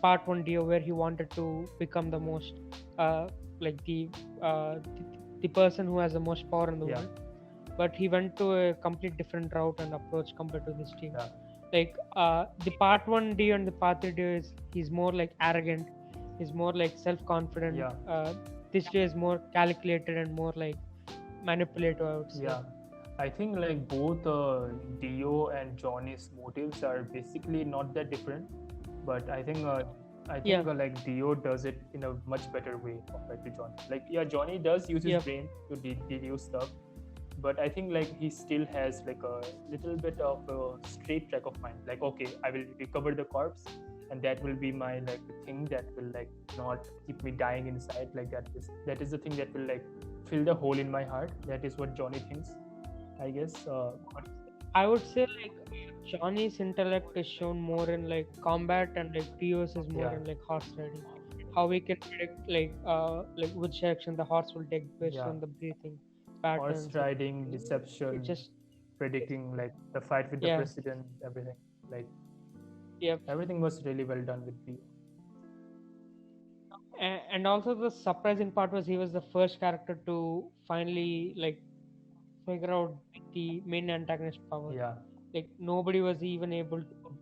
part one Dio where he wanted to become the most like the person who has the most power in the Yeah. world, but he went to a complete different route and approach compared to this team. Yeah. Like the part one Dio and the part three Dio is he's more like arrogant, he's more like self-confident. Yeah. This Dio is more calculated and more like manipulative, I would say. Yeah. I think like both Dio and Johnny's motives are basically not that different, but I think Yeah, like Dio does it in a much better way compared to Johnny. Like yeah, Johnny does use his yep, brain to deduce stuff, but I think like he still has like a little bit of a straight track of mind. Like okay, I will recover the corpse, and that will be my like thing that will like not keep me dying inside. Like that is the thing that will like fill the hole in my heart. That is what Johnny thinks, I guess. I would say like Johnny's intellect is shown more in like combat, and like Dio's is more Yeah. in like horse riding. How we can predict like which direction the horse will take based Yeah. on the breathing Horse patterns. riding, It deception, just predicting like the fight with the yeah, president, everything. Like yep. everything was really well done with Dio. And also the surprising part was he was the first character to finally like figure out the main antagonist power. Yeah. Like nobody was even able to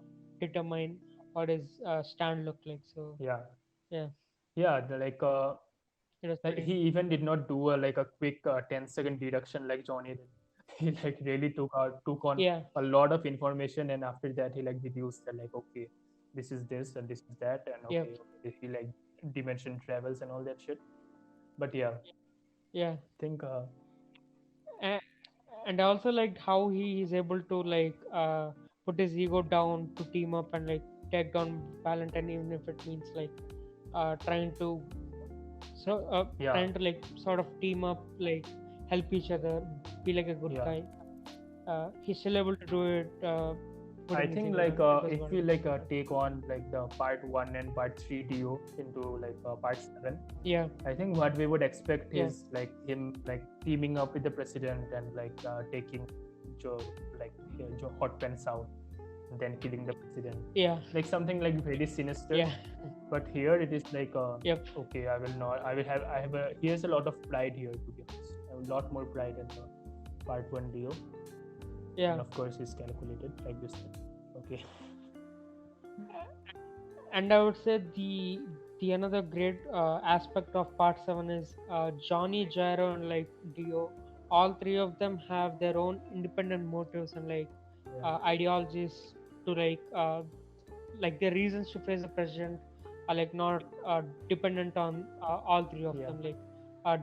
determine what his stand looked like. So Yeah. yeah, Yeah. it was Like pretty. he even did not do like a quick 10-second deduction like Johnny did. He like really took on Yeah, a lot of information, and after that he like deduced that like okay, this is this and this is that, and yep, okay, he like dimension travels and all that shit. But yeah, yeah. I think A- and I also liked how he is able to like put his ego down to team up and like take down Valentine, even if it means like trying to yeah, trying to like sort of team up, like help each other, be like a good yeah. guy. He's still able to do it. Put I anything think down. like It was if we wonderful. like take on like the part 1 and part 3 Dio into like part 7, Yeah, I think what we would expect yeah, is like him like teaming up with the president and like taking Joe like Joe Hot Pants out and then killing the president, yeah, like something like very sinister. yeah, But here it is like yep, okay, I will not. I have a. He has a lot of pride here, to be honest. I have a lot more pride in the part 1 Dio, yeah. and of course he's calculated like this. Okay. And I would say the another great aspect of Part Seven is Johnny, Gyro, and like Dio. All three of them have their own independent motives and like Yeah. ideologies to like their reasons to face the president are like not dependent on all three of Yeah. them. Like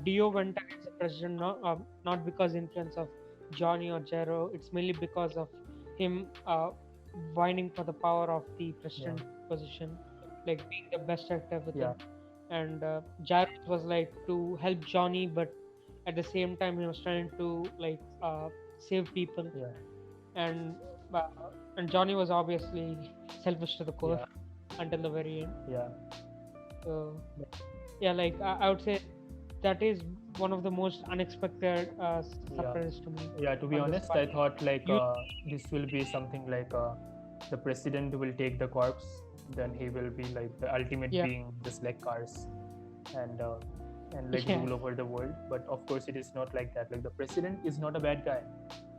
Dio went against the president not because influence of Johnny or Jero. It's mainly because of him vying for the power of the Yeah, president position, like being the best at yeah, everything. And Jarrett was like to help Johnny, but at the same time he was trying to like save people. yeah, And uh, and Johnny was obviously selfish to the core yeah, until the very end. yeah, So yeah, like I would say that is one of the most unexpected yeah. surprises to me Yeah, to be on this honest, I part. thought like You, this will be something like the president will take the corpse, then he will be like the ultimate yeah, being, just like Cars, and uh, and like yeah, rule over the world. But of course, it is not like that. Like the president is not a bad guy,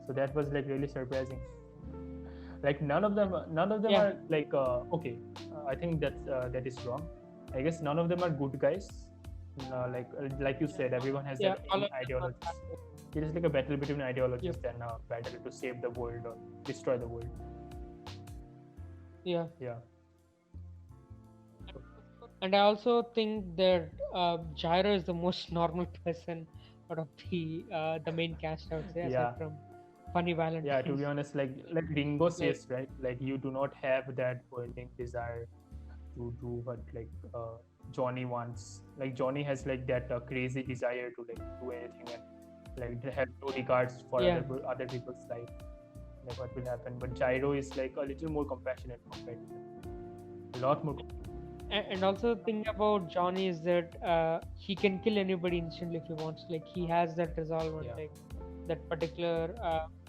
so that was like really surprising. Like none of them yeah, are like okay. I think that is wrong. I guess none of them are good guys. Like you said, everyone has yeah. their All own of them are ideologies. bad. It is like a battle between Yep, ideologies than a battle to save the world or destroy the world. yeah. Yeah, And I also think that Gyro is the most normal person out of the main cast, I would say, aside yeah, from Funny yeah. To Valentines. be honest, like Ringo Like, says, right? Like you do not have that burning desire to do what like Johnny wants. Like Johnny has like that crazy desire to like do anything and like they have no regards for yeah. other people's life, like what will happen. But Gyro is like a little more compassionate compared to them. A lot more. And also the thing about Johnny is that he can kill anybody instantly if he wants. Like he has that resolve and Yeah, like that particular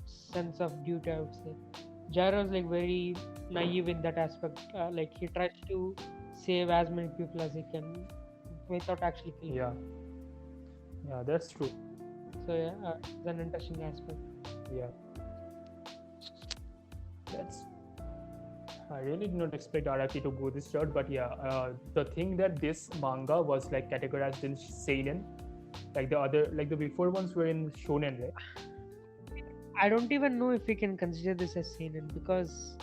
sense of duty, I would say. Gyro is like very naive in that aspect. Like he tries to save as many people as he can without actually killing yeah, them. yeah. That's true. So yeah, it's an interesting aspect. Yeah, that's. I really did not expect Araki to go this route, but yeah, the thing that this manga was like categorized in seinen, like the before ones were in shonen, right? I don't even know if we can consider this as seinen because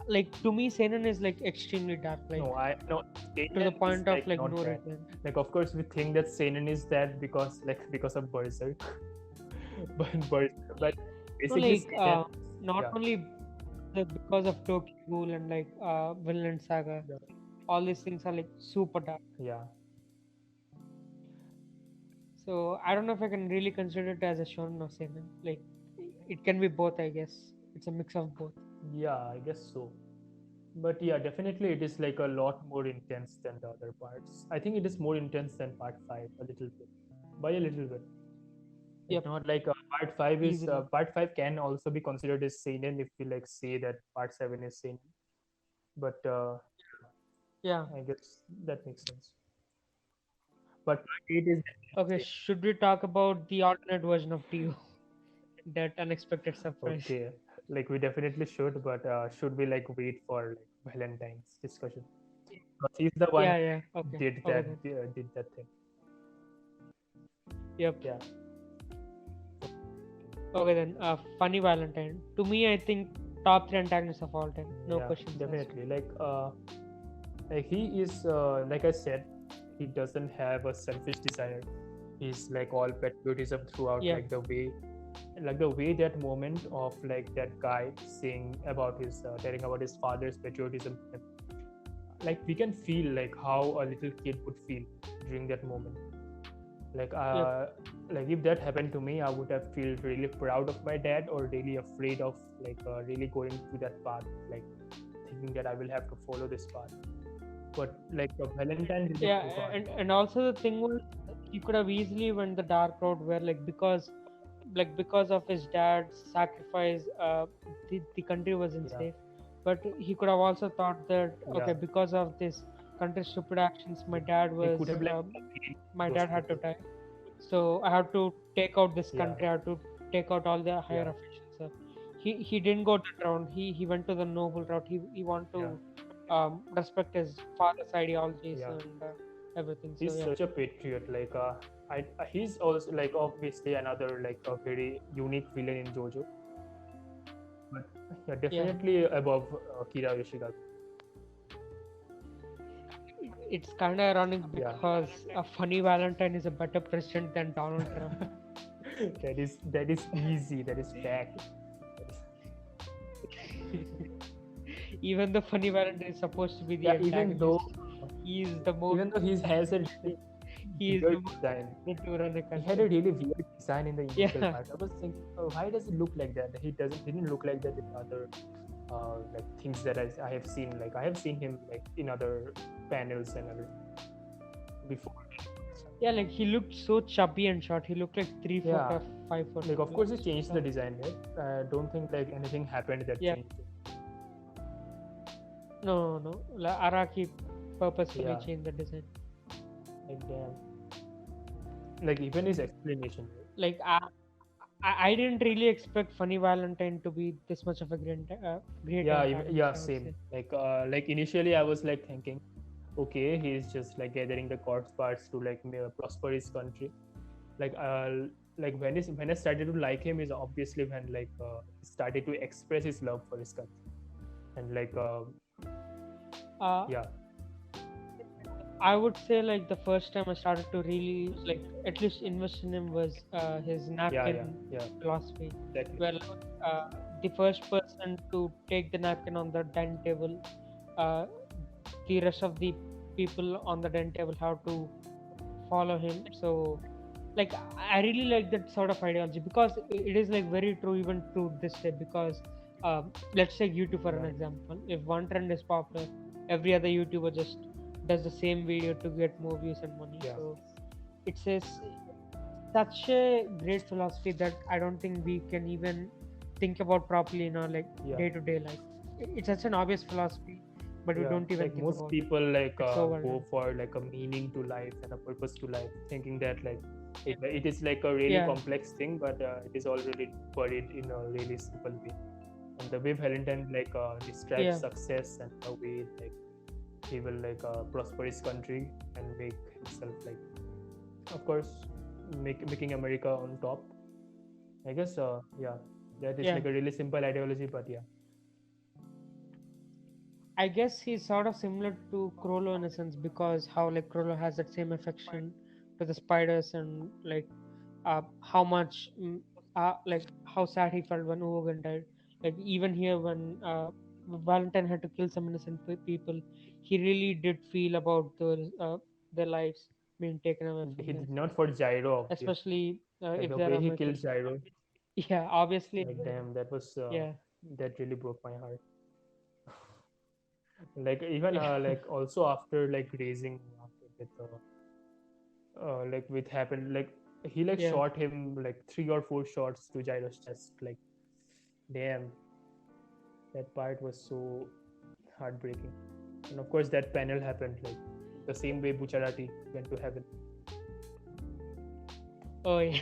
like to me seinen is like extremely dark, like No, I no. to the Seinen is point of like like not no that. return. Like of course we think that seinen is that because of Berserk, but No, basically like seinen. not Yeah, only because of Tokyo Ghoul and like Vinland Saga, yeah, all these things are like super dark. yeah, So I don't know if I can really consider it as a shonen or seinen. Like it can be both, I guess. It's a mix of both. yeah. I guess so. But yeah, definitely it is like a lot more intense than the other parts. I think it is more intense than part five a little bit, by a little bit. Like Yep, not like easily. part five can also be considered as seinen if we like say that part seven is seinen. But Yeah. I guess that makes sense. But part eight is Okay, definitely should we talk about the alternate version of Dio? That unexpected surprise. okay. Like we definitely should, but should we like wait for like Valentine's discussion? Because he's the one Yeah, yeah. Okay. did Okay then. did that thing. Yep. Yeah, Okay then. Funny Valentine. To me, I think top three antagonists of all time. No yeah, questions asked. definitely. Like he is like I said, he doesn't have a selfish desire. He's like all patriotism throughout, Yeah. like the way that moment of like that guy saying about his telling about his father's patriotism, like we can feel like how a little kid would feel during that moment. Like Yep. like if that happened to me, I would have feel really proud of my dad or really afraid of like really going through that path, like thinking that I will have to follow this path. But like Valentine didn't Yeah. move on. And also the thing was, he could have easily went the dark road where because of his dad's sacrifice, the country wasn't Yeah, safe. But he could have also thought that yeah. okay, because of this country's stupid actions, He could have like my those dad had to people. die. So I have to take out this Yeah, country. I have to take out all the higher yeah, officials. So he didn't go that route. He went to the noble route. He wanted yeah, to respect his father's ideologies yeah. and everything. So He's yeah, such a patriot. Like he's also like obviously another like a very unique villain in JoJo. But yeah, yeah. definitely above Kira Yoshikawa. it's kind of ironic Yeah. because a funny Valentine is a better president than Donald Trump. That is easy. That is fact. Even the funny Valentine is supposed to be the Yeah, even though antagonist. He is the most. he has a really He is the weird most design. to run a He had a country. really weird design in the initial Yeah. part. I was thinking, oh, why does it look like that? He didn't look like that in other like things that I have seen. Like I have seen him like in other panels and other before. Yeah, like he looked so chubby and short. He looked like 3 foot Yeah. or 5 foot. Like of course he changed the design, right? I don't think like anything happened that Yeah. changed it. No. Like Araki purposefully Yeah. changed the design. Like damn. Like even his explanation. Right? Like I didn't really expect Funny Valentine to be this much of a great Yeah, antagonist, yeah, I would same. say. Like initially I was like thinking, okay, he's just like gathering the corpse parts to like prosper his country. Like when I started to like him is obviously when like he started to express his love for his country, and like yeah, I would say like the first time I started to really like at least invest in him was his napkin yeah, philosophy. exactly. Where the first person to take the napkin on the dining table, the rest of the people on the dining table have to follow him. So like I really like that sort of ideology because it is like very true even to this day. Because let's take YouTube for an Yeah. example. If one trend is popular, every other YouTuber just does the same video to get more views and money. Yeah. So it says such a great philosophy that I don't think we can even think about properly in our like Yeah. day-to-day life. It's such an obvious philosophy, but we Yeah, don't even like think most about people like It's so well go done. for like a meaning to life and a purpose to life, thinking that like it is like a really Yeah. complex thing, but it is already buried in a really simple way. And the way Valentine like describes Yeah. success and the way like he will like prosper his country and make himself like, of course, making America on top. I guess yeah, that is Yeah. like a really simple ideology, but yeah. I guess he's sort of similar to Crollo in a sense because how like Crollo has that same affection to the spiders and like how much like how sad he felt when Ogan died. Like even here when Valentine had to kill some innocent people, he really did feel about their lives being taken away from He them, did not for Gyro, obviously. especially Like if the they're way he killed American. Gyro, Yeah, obviously. like damn, that was Yeah. that really broke my heart. Like even Yeah. like also after like raising with like with happened like he like Yeah. shot him like 3 or 4 shots to Gyro's chest. Like damn, that part was so heartbreaking. And of course that panel happened like the same way Bucciarati went to heaven. Oh yeah.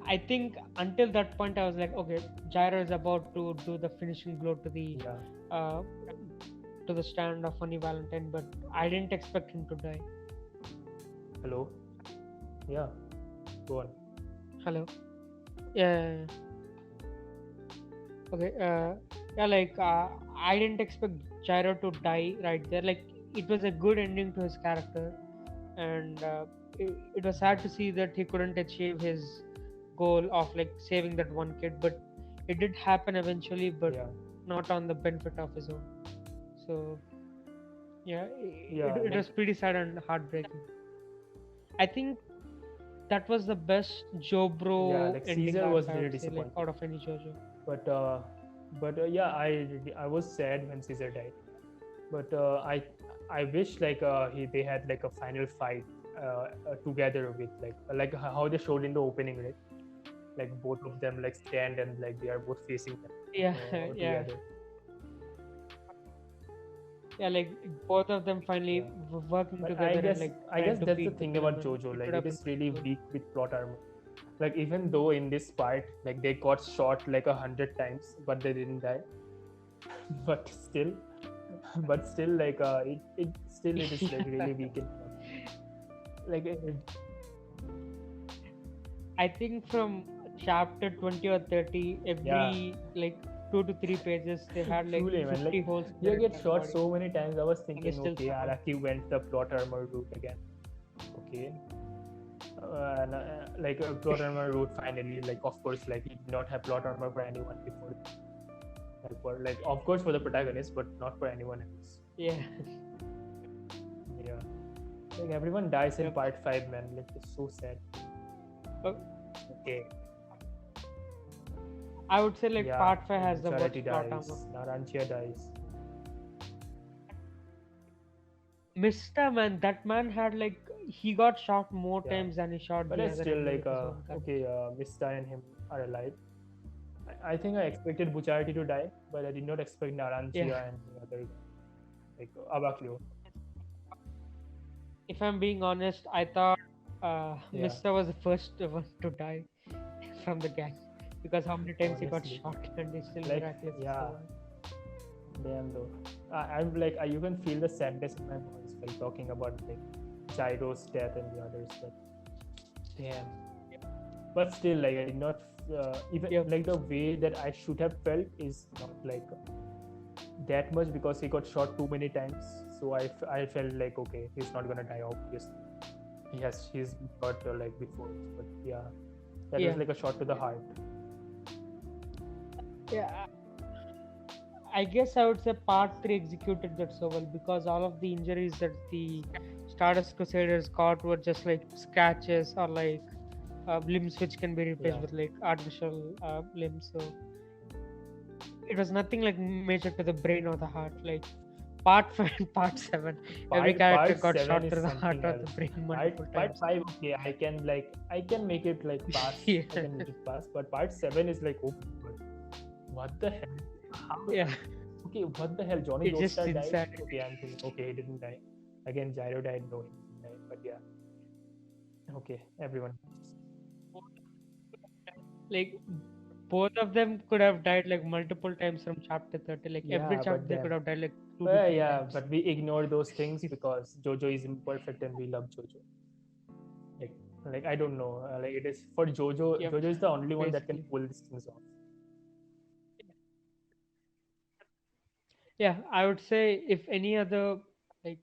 I think until that point I was like, okay, Gyro is about to do the finishing blow to the Yeah. uh, to the stand of Funny Valentine, but I didn't expect him to die. Hello. Yeah. Go on. Hello. Yeah. Okay. Yeah. Like I didn't expect Gyro to die right there. Like it was a good ending to his character, and it was sad to see that he couldn't achieve his goal of like saving that one kid, but it did happen eventually, but Yeah. not on the benefit of his own. So yeah, Yeah, it like- was pretty sad and heartbreaking. I think that was the best Jobro Yeah, like ending Caesar arc, was I really would say, like, disappointing. out of any JoJo. But yeah, I was sad when Caesar died. But I wish like they had like a final fight together with like how they showed in the opening, right? Like both of them like stand and like they are both facing them Yeah, yeah, together. yeah. Like both of them finally Yeah. working But together and like I trying guess to that's the beat thing villain, about and JoJo. it Like would it have is been really good. weak with plot armor. Like even though in this part like they got shot like 100 times, but they didn't die. but still, like it still it is like really weak in plot. Like I think from chapter 20 or 30, every like 2 to 3 pages. They had like Truly, man. 50 Like holes in you their get entire shot body, so many times. I was and they thinking, still okay, survive. Araki went the plot armor route again. Okay, like a plot armor route finally. Like of course, like he did not have plot armor for anyone before. Like, like of course for the protagonist, but not for anyone else. Yeah. Yeah. Like everyone dies in Yep. part 5, man. Like it's so sad. Oh, Okay. I would say like Yeah. part 5 has the worst Charity plot dies. armor. Narancia dies. Mr. Man, that man had like he got shot more Yeah. times than he shot But the it's other still enemy like with his own gun. okay, Mista and him are alive. I think I expected Bucharati to die, but I did not expect Narancia Yeah. and the other guy, like Abakio. If I'm being honest, I thought Yeah. Mr. was the first one to die from the gang because how many times he got Honestly. shot and he still Like, miraculously yeah. survived. Damn though. I'm like you can feel the sadness in my voice while talking about like Gyro's death and the others' death. Damn. But still, like I did not even Yep. like the way that I should have felt is not like that much because he got shot too many times. So I felt like okay, he's not gonna die obviously. He's got like before, but yeah, that Yeah. was like a shot to the heart. Yeah, I guess I would say part 3 executed that so well because all of the injuries that the Stardust Crusaders got were just like scratches or like limbs which can be replaced Yeah. with like artificial limbs. So it was nothing like major to the brain or the heart. Like part 5 and part 7, every character got seven shot is to the something heart or the else. brain Part, multiple part times. 5, okay, I can make it like pass. Yeah. I can make it pass, but part 7 is like, oh, what the hell? How? Yeah, Okay, what the hell? Johnny it's just Joestar died. insanity. Okay, I'm thinking, okay, he didn't die. Again, Gyro died. No, he didn't die. But yeah, okay, everyone. Like both of them could have died like multiple times from chapter 30. Like Yeah, every but chapter they then- could have died like 2 to 3 yeah, times. but we ignore those things because Jojo is imperfect and we love Jojo. Like I don't know. Like it is for Jojo. Yep. Jojo is the only one that can Basically. pull these things off. Yeah, I would say if any other like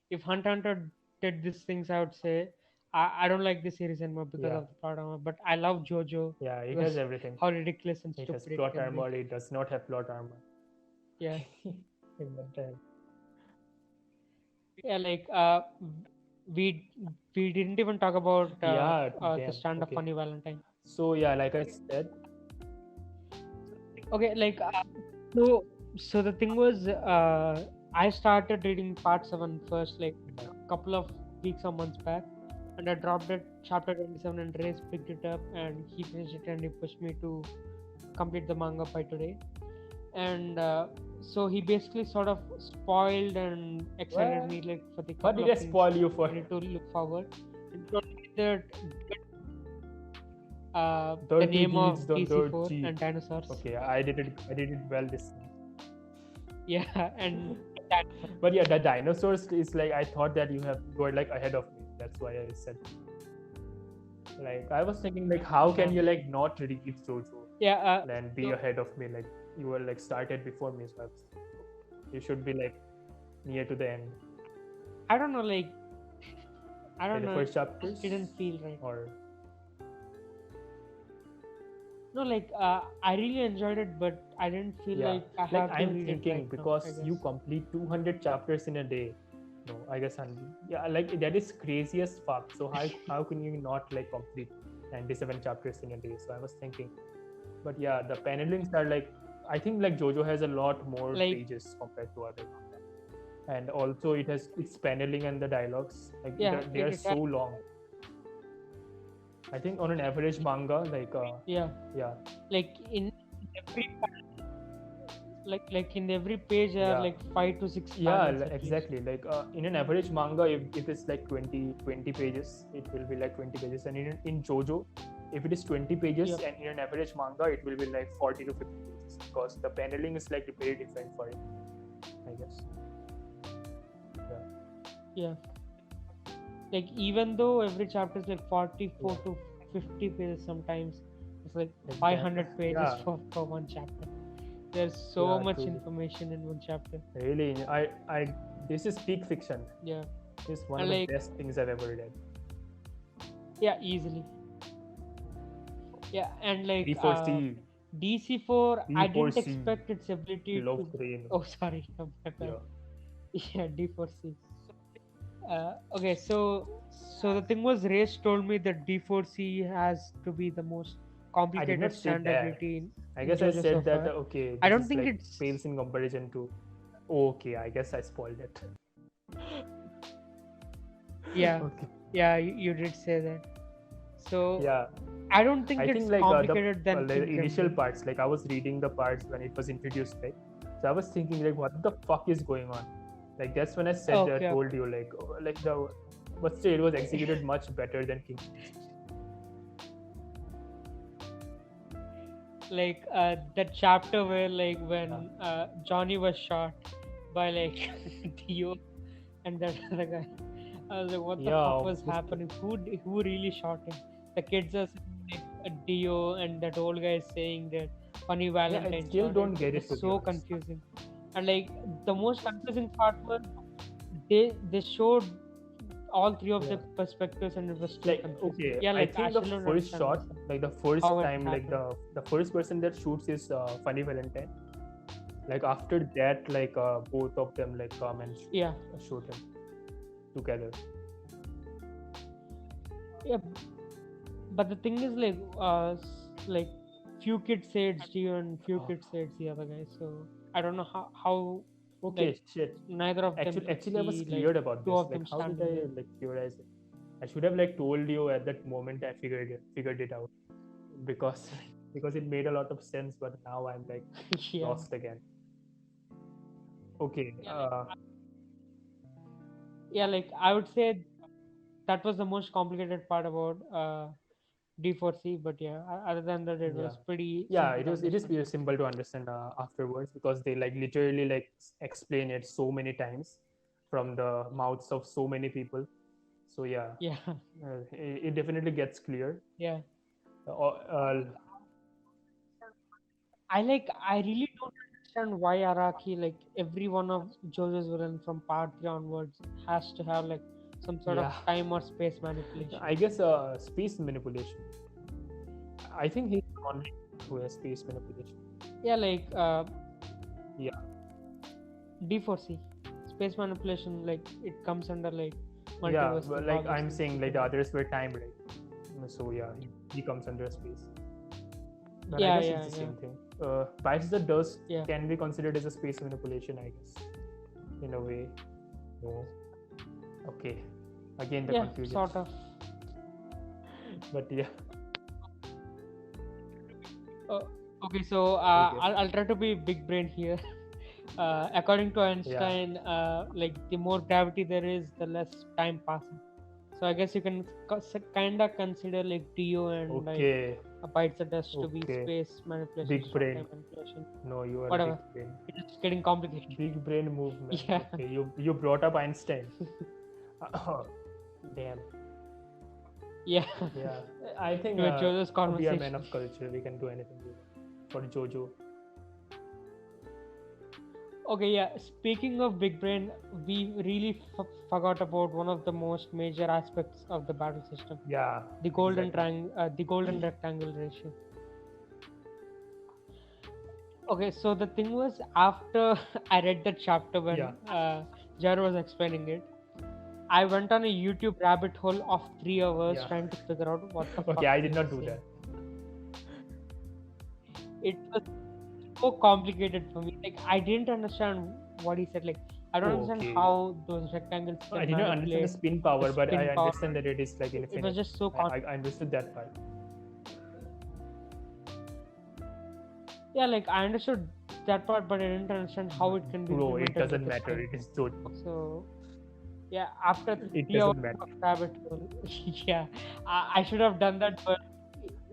if Hunter x Hunter did these things, I would say I don't like this series anymore because Yeah. of the plot armor. But I love JoJo. Yeah, it because has everything. How ridiculous and It has stupid it plot can armor. be. It does not have plot armor. Yeah, In that time. yeah. Like we didn't even talk about Yeah, the damn, stand of okay. Funny Valentine. So yeah, like I said, Okay, like so the thing was I started reading part 7 first like a couple of weeks or months back, and I dropped at chapter 27 and Reyes picked it up and he finished it and he pushed me to complete the manga by today. And so he basically sort of spoiled and excited What? me like for the what couple did I of things spoil you for? I need to look forward. And told me that the Dirty name of deeds done DC4 dirty. and dinosaurs. Okay, I did it well this time. Yeah, and that But yeah, the dinosaurs is like I thought that you were like ahead of me. That's why I said. Like I was thinking like how can you like not read Jojo yeah, and be so- ahead of me? Like you were like started before me, so I was thinking, you should be like near to the end. I don't know, like I Like don't the know, first it chapters didn't feel right. or No, like I really enjoyed it, but I didn't feel yeah. like I Like have to I'm read thinking it right now, because I you guess. complete 200 chapters in a day. No, I guess 100. Yeah, like that is crazy as fuck. So how can you not like complete 97 chapters in a day? So I was thinking, but yeah, the panelings are like I think like Jojo has a lot more Like- pages compared to other manga. And also it has its paneling and the dialogues like Yeah, they are it so long. I think on an average manga like Yeah, yeah like in every like in every page there Yeah. are like 5 to 6 yeah panels at least. exactly like in an average manga if it's like 20 pages it will be like 20 pages and in Jojo if it is 20 pages Yep. and in an average manga it will be like 40 to 50 pages because the paneling is like very different for it I guess Yeah, like even though every chapter is like 44 Yeah. to 50 pages sometimes, it's like Like 500 pages yeah. for one chapter. There's so Yeah, much truly. information in one chapter. Really, this is peak fiction. Yeah, This is one and of the like best things I've ever read. yeah, easily. Yeah, and like D4C, DC4, I didn't D4C, expect its ability Love to. Train. Oh, sorry, my bad. Yeah. Yeah, D4C. Okay, so the thing was, Race told me that D4C has to be the most I did complicated not say standard that. ability I in guess I JoJo so said that far. okay, I this don't is think like it's pales in comparison to. Okay, I guess I spoiled it. yeah, Okay. yeah, you did say that. So Yeah, I don't think I it's think like complicated than the King initial Grimly. parts, like I was reading the parts when it was introduced, right? So I was thinking like, what the fuck is going on? Like that's when I said, Okay, told you like, but still it was executed much better than King. like that chapter where like when Johnny was shot by like Dio and that other guy. I was like, what the Yeah, fuck was obviously. happening? Who really shot him? The kids are saying like a Dio, and that old guy is saying that Funny Yeah, I Valentine still shot don't him. get It it, was to be so honest. confusing. And like the most confusing part was they showed all three of the Yeah. perspectives, and it was still Like confusing. okay, Yeah, I like think the still don't first understand shot, like the first how it time, like happened. the first person that shoots is Funny Valentine. Like after that, like both of them like come and Yeah, shoot him together. yeah. But the thing is, like few kids say it's Dio and few kids say it's the other guy. So I don't know how Okay, like shit. neither of them could Actually, I was see like scared about two this. of Like, them how did standing I there. like theorize it? I should have like told you at that moment. I figured it out because because it made a lot of sense. But now I'm like Yeah, lost again. Okay. yeah. Like I would say that was the most complicated part about D4C. But yeah, other than that, it Yeah. was pretty Yeah. simple to It is understand. very simple to understand afterwards because they like literally like explain it so many times from the mouths of so many people. So yeah, Yeah, it definitely gets clear. yeah. Uh, uh, I really don't understand why Araki, like every one of JoJo's villain from part 3 onwards, has to have like some sort of yeah. time or space manipulation. I guess space manipulation. I think he's the only who has space manipulation. Yeah, like Yeah. D4C. Space manipulation, like it comes under like Yeah, multiverse. but and like all those I'm things saying, you like can the do. others were time, right? So yeah, he comes under space. But I Yeah, guess yeah, it's the yeah. same thing. Bites the dust Yeah. can be considered as a space manipulation, I guess, in a way. No. Okay. Again, the Yeah, confusion. sort of. But yeah. Okay, so I'll try to be big brain here. According to Einstein, like the more gravity there is, the less time passing. So I guess you can kind of consider like Dio and like Okay. bites the dust to be Okay. space manipulation, Big short brain. time manipulation, No, you are whatever. big brain. It's getting complicated. Big brain movement. Yeah. Okay, you brought up Einstein. Damn. Yeah. Yeah, I think To enjoy this we are conversation. men of culture. We can do anything we want for JoJo. Okay, yeah. Speaking of big brain, we really forgot about one of the most major aspects of the battle system: Yeah, the golden exactly. the golden rectangle ratio. Okay, so the thing was, after I read that chapter when Jar was explaining it, I went on a YouTube rabbit hole of 3 hours Yeah. trying to figure out what the fuck. Okay, I he did not was do saying. that. It was so complicated for me. Like I didn't understand what he said. Like I don't understand Okay. how those rectangles can I did not understand the manipulate spin power, but I spin power. understand that it is like infinite. It was just so I understood that part. yeah, like I understood that part, but I didn't understand how it can be Bro, it implemented with doesn't the matter. spin. It is JoJo. So yeah, after It 3 hours doesn't matter. of rabbit hole, yeah, I should have done that, but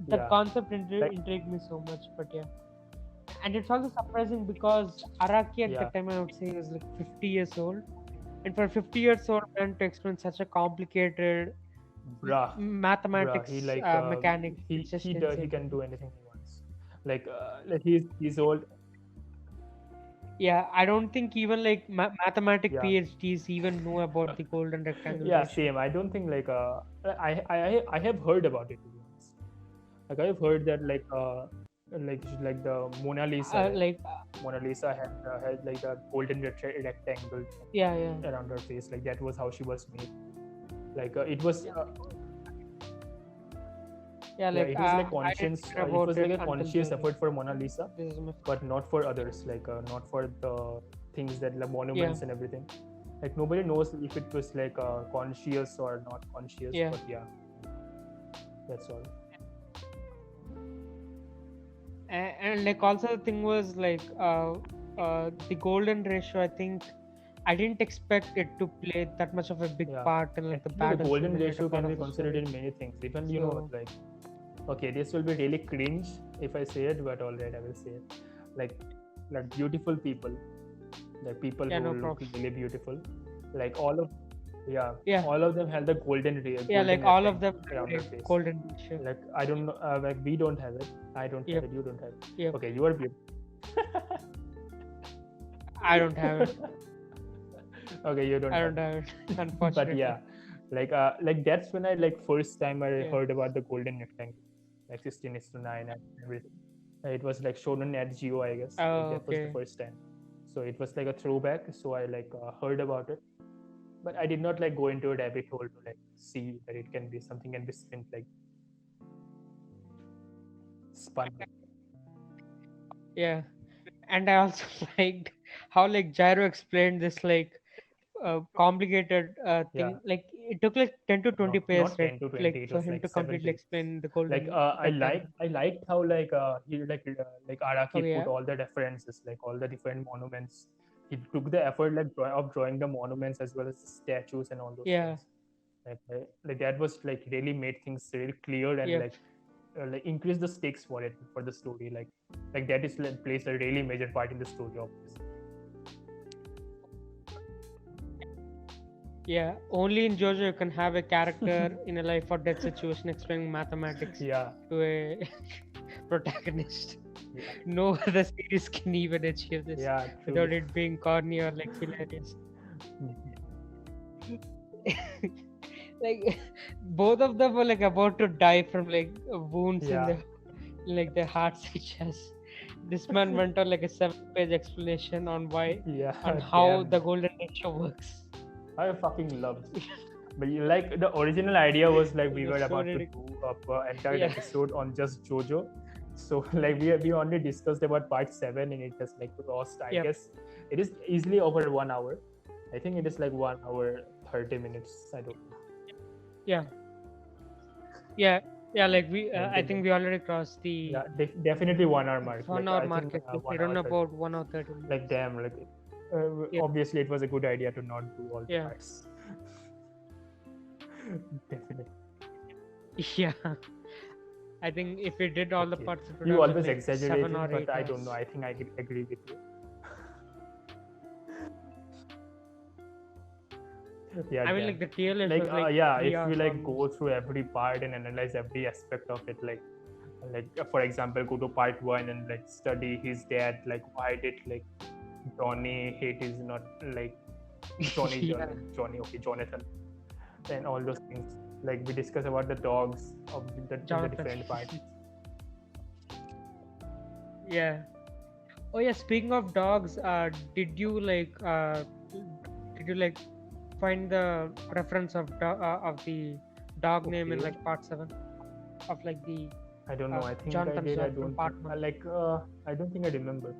the Yeah. concept Like- intrigued me so much. But yeah, and it's also surprising because Araki at that time, I would say, was like 50 years old, and for a 50 years old man to explain such a complicated Bruh, mathematics he like mechanic, he it's just he insane. can do anything he wants. Like he's old. Yeah, I don't think even like mathematic Yeah. PhDs even know about the golden rectangle Yeah, ratio. same. I don't think like I have heard about it, to be honest. Like I've heard that like the Mona Lisa, right? Like Mona Lisa had like a golden rectangle yeah, yeah, around her face. Like that was how she was made. Like it was yeah. yeah, Like it was like I didn't conscious. hear It about was it like a until conscious effort for Mona Lisa, this is my but not for others. Like not for the things that like yeah, monuments and everything. Like nobody knows if it was like conscious or not conscious. yeah. But yeah, that's all. And like also the thing was like the golden ratio. I think I didn't expect it to play that much of a big Yeah. part in like the Actually, the battles in golden the later ratio part can be of the considered story. in many things. Even So like okay, this will be really cringe if I say it, but alright, I will say it. Like beautiful people, like people yeah, who no look problem. really beautiful, like all of Yeah, all of them have the golden yeah, like all of them around their like face. golden ratio. Like I don't know, like we don't have it. I don't have Yep, it. You don't have it. yep. Okay, you are beautiful. I don't have it. Okay, you don't I have don't it. have it, unfortunately. But yeah, like that's when I like first time I Yeah. heard about the golden rectangle, like 16:9 and everything. It was like shown on Nat Geo, I guess. Oh, Like, that was okay. the first time. So it was like a throwback. So I like heard about it, but I did not like go into a rabbit hole to like see that it can be something can be spent like spun. Yeah, and I also liked how like Gyro explained this like complicated Yeah, thing. Like it took like 10 to 20 pages, not right? 10 to 20. Like It for was him like to 7 completely pages. explain the Like golden rectangle. I liked how he like Araki Oh yeah, put all the references, like all the different monuments. He took the effort like of drawing the monuments as well as the statues and all those yeah, things. Like that was like really made things really clear and yep, like increase the stakes for it for the story. Like that is like, plays a really major part in the story, obviously. yeah. Only in JoJo you can have a character in a life or death situation explaining mathematics Yeah, to a protagonist. yeah, No other series can even achieve this yeah. without Truly. it being corny or like hilarious. Like both of them were like about to die from like wounds in Yeah, their hearts each chest. This man went on like a 7-page explanation on why yeah. on how Damn. the golden ratio works. I fucking loved. But like the original idea was like we It were was so about to ridiculous. do an entire Yeah. episode on just JoJo. So like we only discussed about part 7 and it has like lost. I Yep. guess it is easily over 1 hour. I think it is like 1 hour 30 minutes. I don't know. Yeah. Yeah. Yeah. Like we, And I then- think we already crossed the Yeah, definitely 1 hour mark. 1 Like, hour I mark. think, I think 1 we don't hour know 30. about 1 hour 30 minutes. Like damn, like Yeah. obviously it was a good idea to not do all the Yeah. parts. Definitely. Yeah. I think if we did all the Okay. parts, it would You have been always like exaggerate 7 or it, 8 but I don't know. hours. I think I could agree with you. Yeah, I mean, damn. like the tier list Like was like yeah, 3 if hours we like almost. go through every part and analyze every aspect of it, like for example, go to part 1 and like study his dad, like why did like Johnny hate his not like Johnny Yeah. okay, Jonathan, and all those things. Like we discuss about the dogs of the Jonathan. different parts. Yeah. Oh yeah. Speaking of dogs, did you like find the reference of the dog name in Okay. like part 7 of like the I don't know. I think Jonathan's I did. I dog from don't. part Think, 1? I don't think I remember.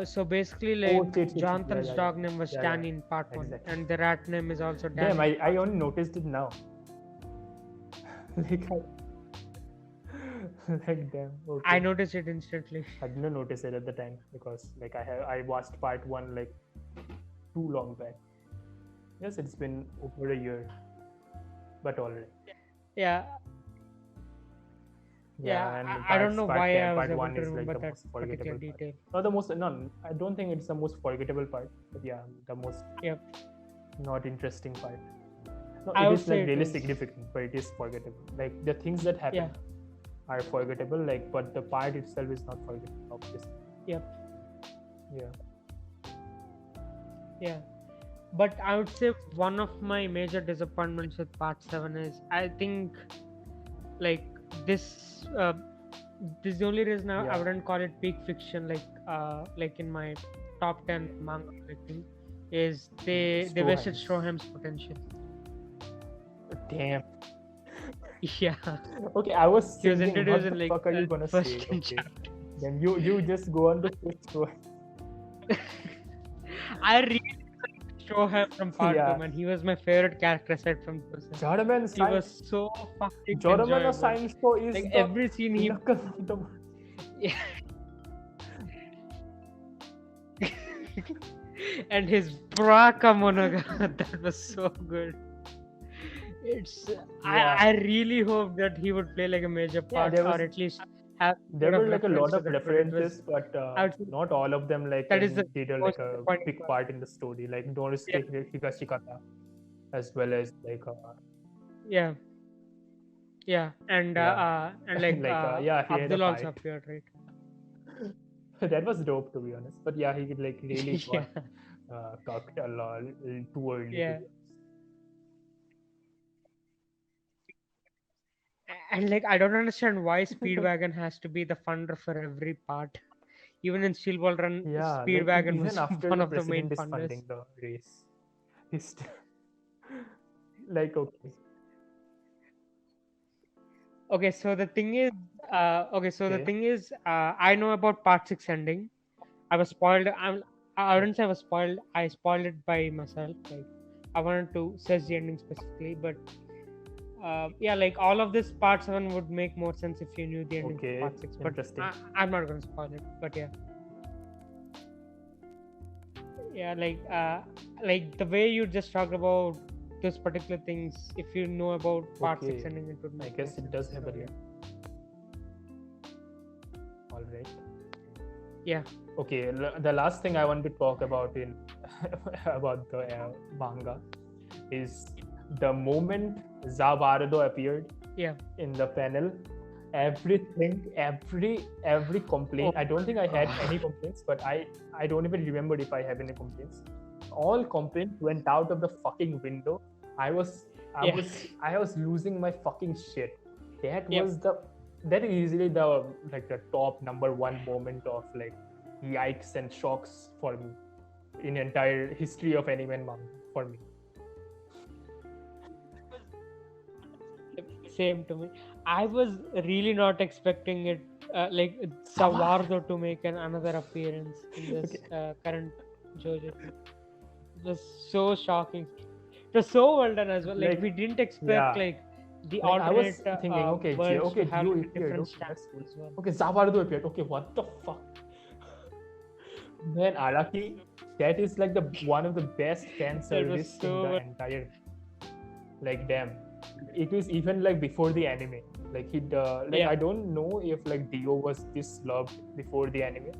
So basically, like shit. Jonathan's Yeah. dog name was Yeah, Danny yeah. in part 1, Exactly. and the rat name is also Danny. Damn, I only noticed it now. like like damn. Okay. I noticed it instantly. I didn't notice it at the time because like I watched part 1 like too long back. Yes, it's been over a year, but already. Yeah. Yeah, and I don't know why I was part able 1 to is like remember the that most forgettable particular part. detail. Not the most. No, I don't think it's the most forgettable part. But yeah, the most Yep. not interesting part. No, I it would is say like it really is. significant, but it is forgettable. Like the things that happen Yeah. are forgettable, like, but the part itself is not forgettable, obviously. Yep. Yeah. But I would say one of my major disappointments with Part 7 is I think like this this is the only reason I Yeah. wouldn't call it peak fiction like in my top 10 manga rating is they wasted Stroheim. Stroheim's potential. Damn. Yeah, Okay, I was he was thinking, introduced what in the like fuck are you gonna first say? 10 Okay. chapters. Then you just go on the fifth one. I really liked Stroheim from Part 2, Yeah. man. He was my favorite character aside from Joseph. Joraman He was so fucking Joraman enjoyable. or Science Show is Like the every scene he pinnacle of the and his Braka Monaga, that was so good. It's Yeah. I really hope that he would play like a major part there or was- at least have There bit were like a lot reference to of that, but it references, was- but I would say not all of them like that is the did most like a disappointing big part in the story. Like Norisuke Higashikata, as well as like yeah, and Yeah. like he had a Abdul also fight. appeared, right? That was dope, to be honest. But yeah, he like really Yeah. got cocked a lot too early. Yeah. And like I don't understand why Speedwagon has to be the funder for every part. Even in Steel Ball Run, Yeah, like, Speedwagon even was after one the of the main president is funders. funding the race, he's still like okay. Okay, so the thing is, the Okay. thing is, I know about Part 6 ending. I was spoiled. I wouldn't say I was spoiled. I spoiled it by myself. Like I wanted to search the ending specifically, but yeah, like all of this Part 7 would make more sense if you knew the ending Okay, of Part 6. But interesting. I'm not gonna spoil it. But yeah. Yeah, like the way you just talked about those particular things, if you know about Part 6 Okay. ending, it would I make guess more it does sense. have So, a link. All right. yeah. Okay, the last thing I want to talk about in about the manga is the moment Zabardo appeared Yeah. in the panel. Everything, every complaint. I don't think I had any complaints, but I don't even remember if I have any complaints. All complaints went out of the fucking window. I was losing my fucking shit. That Yep. was that is easily the like the top number one moment of like yikes and shocks for me in entire history of anime and manga for me. Same to me. I was really not expecting it, like Zavardo to make another appearance in this current JoJo. It was so shocking. It was so well done as well. Like we didn't expect like the Like, I was alternate thinking, okay, worlds to have Gio like, appeared. different Okay, stats that's cool. as well. Okay, Zabardo appeared. Okay, what the fuck? Man, Araki, that is like the one of the best fan service in so the well. entire. Like damn, it was even like before the anime. Like I don't know if like Dio was this loved before the anime,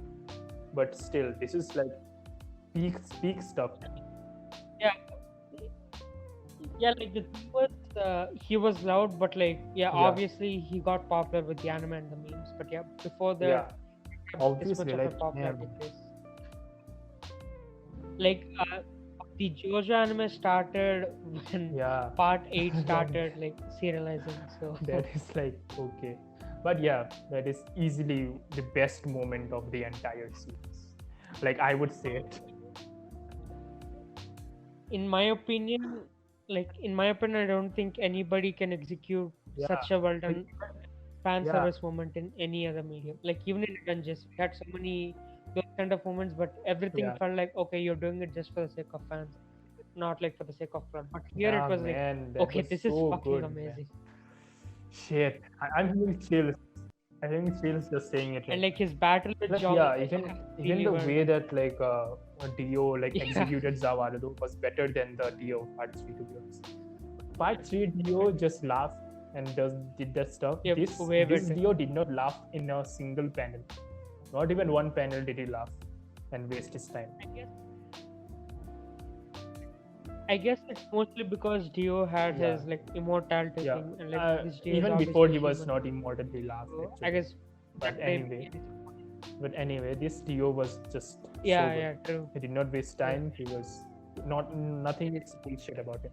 but still, this is like peak stuff. Yeah, like the thing was, he was loud, but like obviously he got popular with the anime and the memes. But yeah, before the Yeah, this much obviously, of a like popularity damn. phase. Like the JoJo anime started when Yeah, Part 8 started like serializing. So that is like okay, but yeah, that is easily the best moment of the entire series. Like I would say it. in my opinion, I don't think anybody can execute such a well done fan service moment in any other medium. Like even in Avengers, we had so many those kind of moments, but everything felt like okay, you're doing it just for the sake of fans, not like for the sake of plot. But here it was man, like, okay, was this is so fucking good, amazing. Man. Shit, I'm feeling chills. I think chills just saying it. And like his battle with Like, John. yeah, even the way that like Dio like executed Zavardo was better than the Dio Part 3, to be honest. Part 3 Dio just laughed and did that stuff. Yep, this Dio did not laugh in a single panel. Not even one panel did he laugh and waste his time. I guess it's mostly because Dio had Yeah. his like immortality Yeah. thing, and like this Dio is Even before he obviously was human. not immortal, he laughed So I actually. guess But that type. anyway, this Dio was just so Yeah, good. yeah, true. He did not waste time. He was nothing is bullshit about him.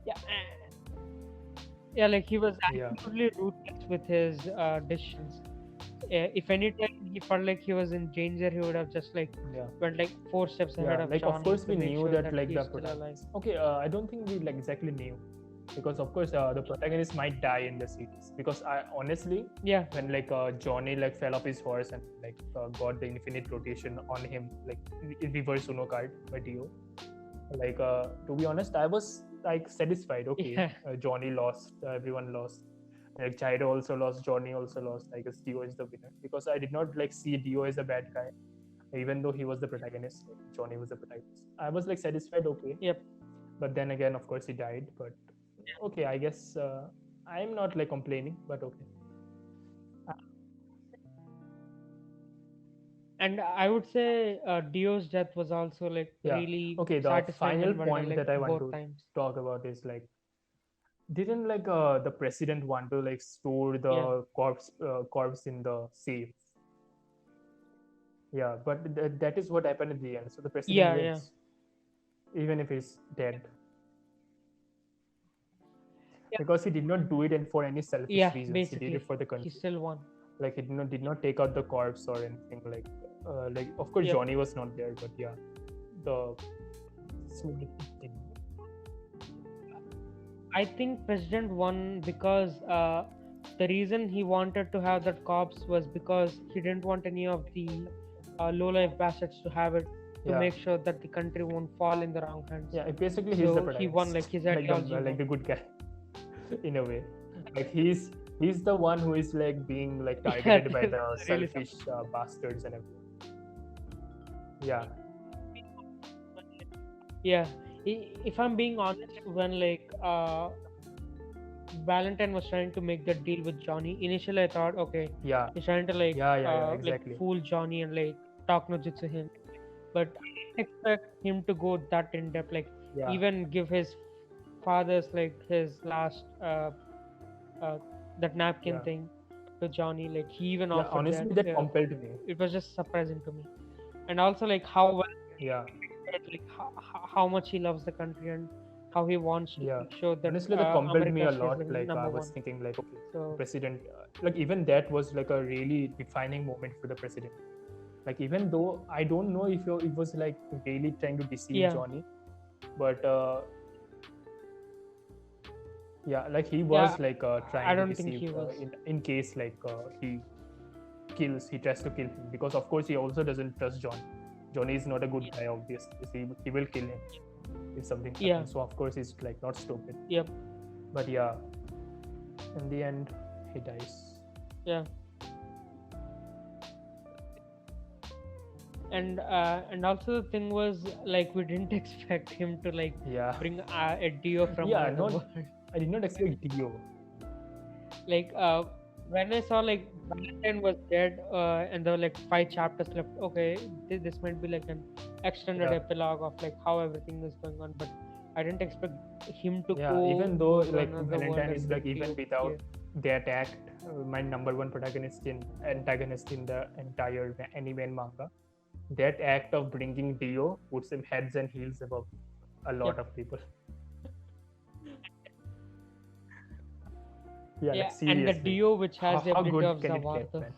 Yeah, like he was Yeah. absolutely ruthless with his decisions. If any time he felt like he was in danger, he would have just like Yeah. went like 4 steps ahead Yeah. of Like Johnny of course to we make knew sure that like he's the still alive. protagonist. Okay. I don't think we like exactly knew, because of course the protagonist might die in the series. Because I honestly, Yeah, when like Johnny like fell off his horse and like got the infinite rotation on him, like in reverse Uno card by Dio, like to be honest, I was like satisfied. Okay, Yeah. Johnny lost, everyone lost, like Jairo also lost, Johnny also lost. I guess Dio is the winner, because I did not like see Dio as a bad guy, even though he was the protagonist. Like, Johnny was the protagonist. I was like satisfied. Okay. Yep. But then again, of course, he died. But okay, I guess I'm not like complaining. But okay. And I would say Dio's death was also like Yeah. really Okay, the satisfying final and wonder, point like that I want both to times. talk about is like, didn't like the president want to like store the corpse in the safe? Yeah, but that is what happened at the end. So the president Yeah, wins, even if he's dead, Yeah. because he did not do it and for any selfish yeah. reasons. He Basically, did it for the he country. still won. Like he did not take out the corpse or anything. Like of course Yep. Johnny was not there, but yeah, the I think President won because the reason he wanted to have that corpse was because he didn't want any of the low-life bastards to have it, to Yeah. make sure that the country won't fall in the wrong hands. Yeah, basically he's the So protagonist. he won, like his like ideology the, like won. the good guy, in a way. Like he's the one who is like being like targeted by the really selfish bastards and everything. Yeah, Yeah. If I'm being honest, when like Valentine was trying to make that deal with Johnny, initially I thought, okay, yeah, he's trying to like exactly. like fool Johnny and like talk no jutsu him, but I didn't expect him to go that in depth, like Yeah. even give his father's like his last that napkin Yeah. thing to Johnny. Like he even Yeah, offered honestly, that. that compelled me. It was just surprising to me, and also like how well, Yeah, like how much he loves the country and how he wants to Yeah. show that honestly, that compelled me a America lot. stays Like I number was one. thinking, like, okay, So president, like even that was like a really defining moment for the president. Like even though I don't know if it was like really trying to deceive Yeah. Johnny, but yeah, like he was Yeah, like trying I to don't think deceive he was. in case like he tries to kill him, because of course he also doesn't trust Johnny. Johnny is not a good guy, obviously. He will kill him if something happens. Yeah. So of course he's like not stupid. Yep. But yeah, in the end he dies. Yeah. And also the thing was like we didn't expect him to like Yeah, bring a Dio from Yeah, another not- world. I did not expect Dio. Like when I saw like Valentine was dead and there were like 5 chapters left, okay, this might be like an extended Yeah. epilogue of like how everything is going on, but I didn't expect him to Yeah, go even though to like another world Valentine and is like bring even Dio without here. that act, my number one antagonist in the entire anime and manga. That act of bringing Dio puts him heads and heels above a lot Yep. of people. Yeah, Yeah, like and the seriously. Dio which has the How ability good of can it get, Zawato. man?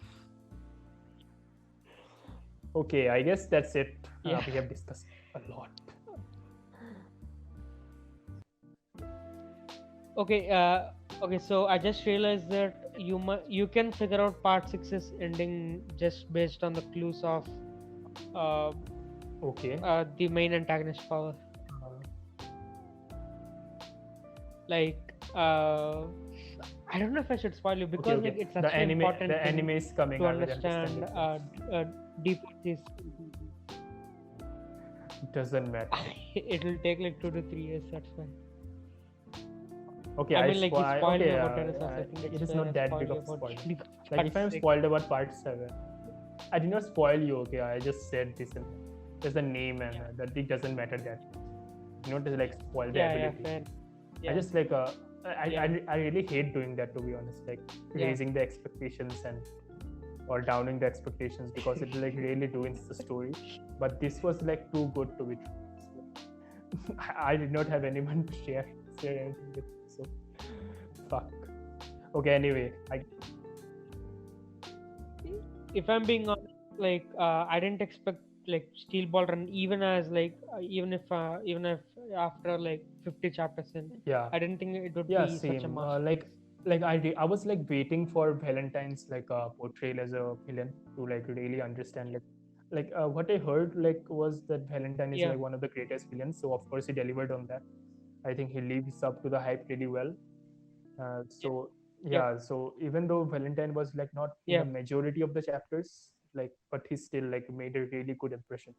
Okay, I guess that's it. Yeah. We have discussed a lot. Okay, so I just realized that you can figure out part 6's ending just based on the clues of Okay. the main antagonist power. Like I don't know if I should spoil you because okay. like it's The actually anime, important the thing anime is coming to out with understand understanding. D4's. Doesn't matter. It'll take like 2 to 3 years. That's fine. Okay, I mean, like you spoiled me okay, about Renaissance. I think it it's is fair not I that spoil big you of a about spoiler. part Like if I'm 6. spoiled about part 7, I did not spoil you. Okay, I just said this. There's a name and that it doesn't matter that much. not to like spoil the Yeah, ability. fair. I Yeah. just like Yeah. I really hate doing that, to be honest, like Yeah. raising the expectations or downing the expectations, because it like really ruins the story. But this was like too good to be true. So, I did not have anyone to share anything with, so fuck. Okay, anyway, If I'm being honest, like I didn't expect like Steel Ball Run, even as like even if after like 50 chapters in, yeah, I didn't think it would yeah, be such a same. masterpiece. I was like waiting for Valentine's like portrayal as a villain to like really understand what I heard like was that Valentine is Yeah, like one of the greatest villains. So of course he delivered on that. I think he lives up to the hype really well. So yeah, yeah, so even though Valentine was like not in yeah, the majority of the chapters, like but he still like made a really good impression.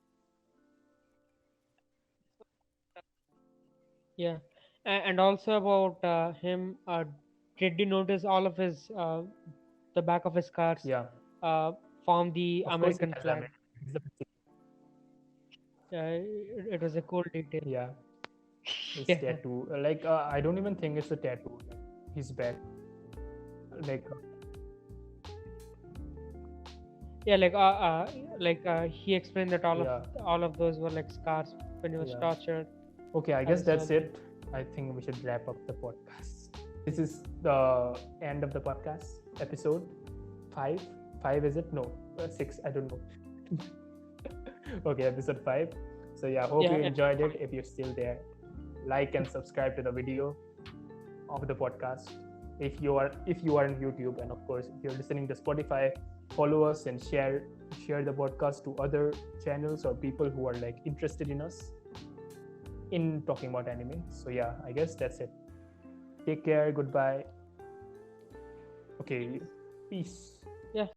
yeah. And also about him, did you notice all of his the back of his cars Yeah, uh, form the of course he American has flag? American. He's the president. It was a cool detail. Yeah, his Yeah, tattoo. I don't even think it's a tattoo. Like, his back. Like yeah. He explained that yeah, all of those were like scars when he was yeah. tortured Okay, I as guess a that's soldier. it. I think we should wrap up the podcast. This is the end of the podcast episode 5. 5 is it? No, 6. I don't know. Okay, episode 5. So yeah, hope Yeah, you enjoyed it. fine. If you're still there, like and subscribe to the video of the podcast. If you are on YouTube, and of course if you're listening to Spotify, follow us and share the podcast to other channels or people who are like interested in us in talking about anime. So yeah, I guess that's it. Take care. Goodbye. Okay, peace.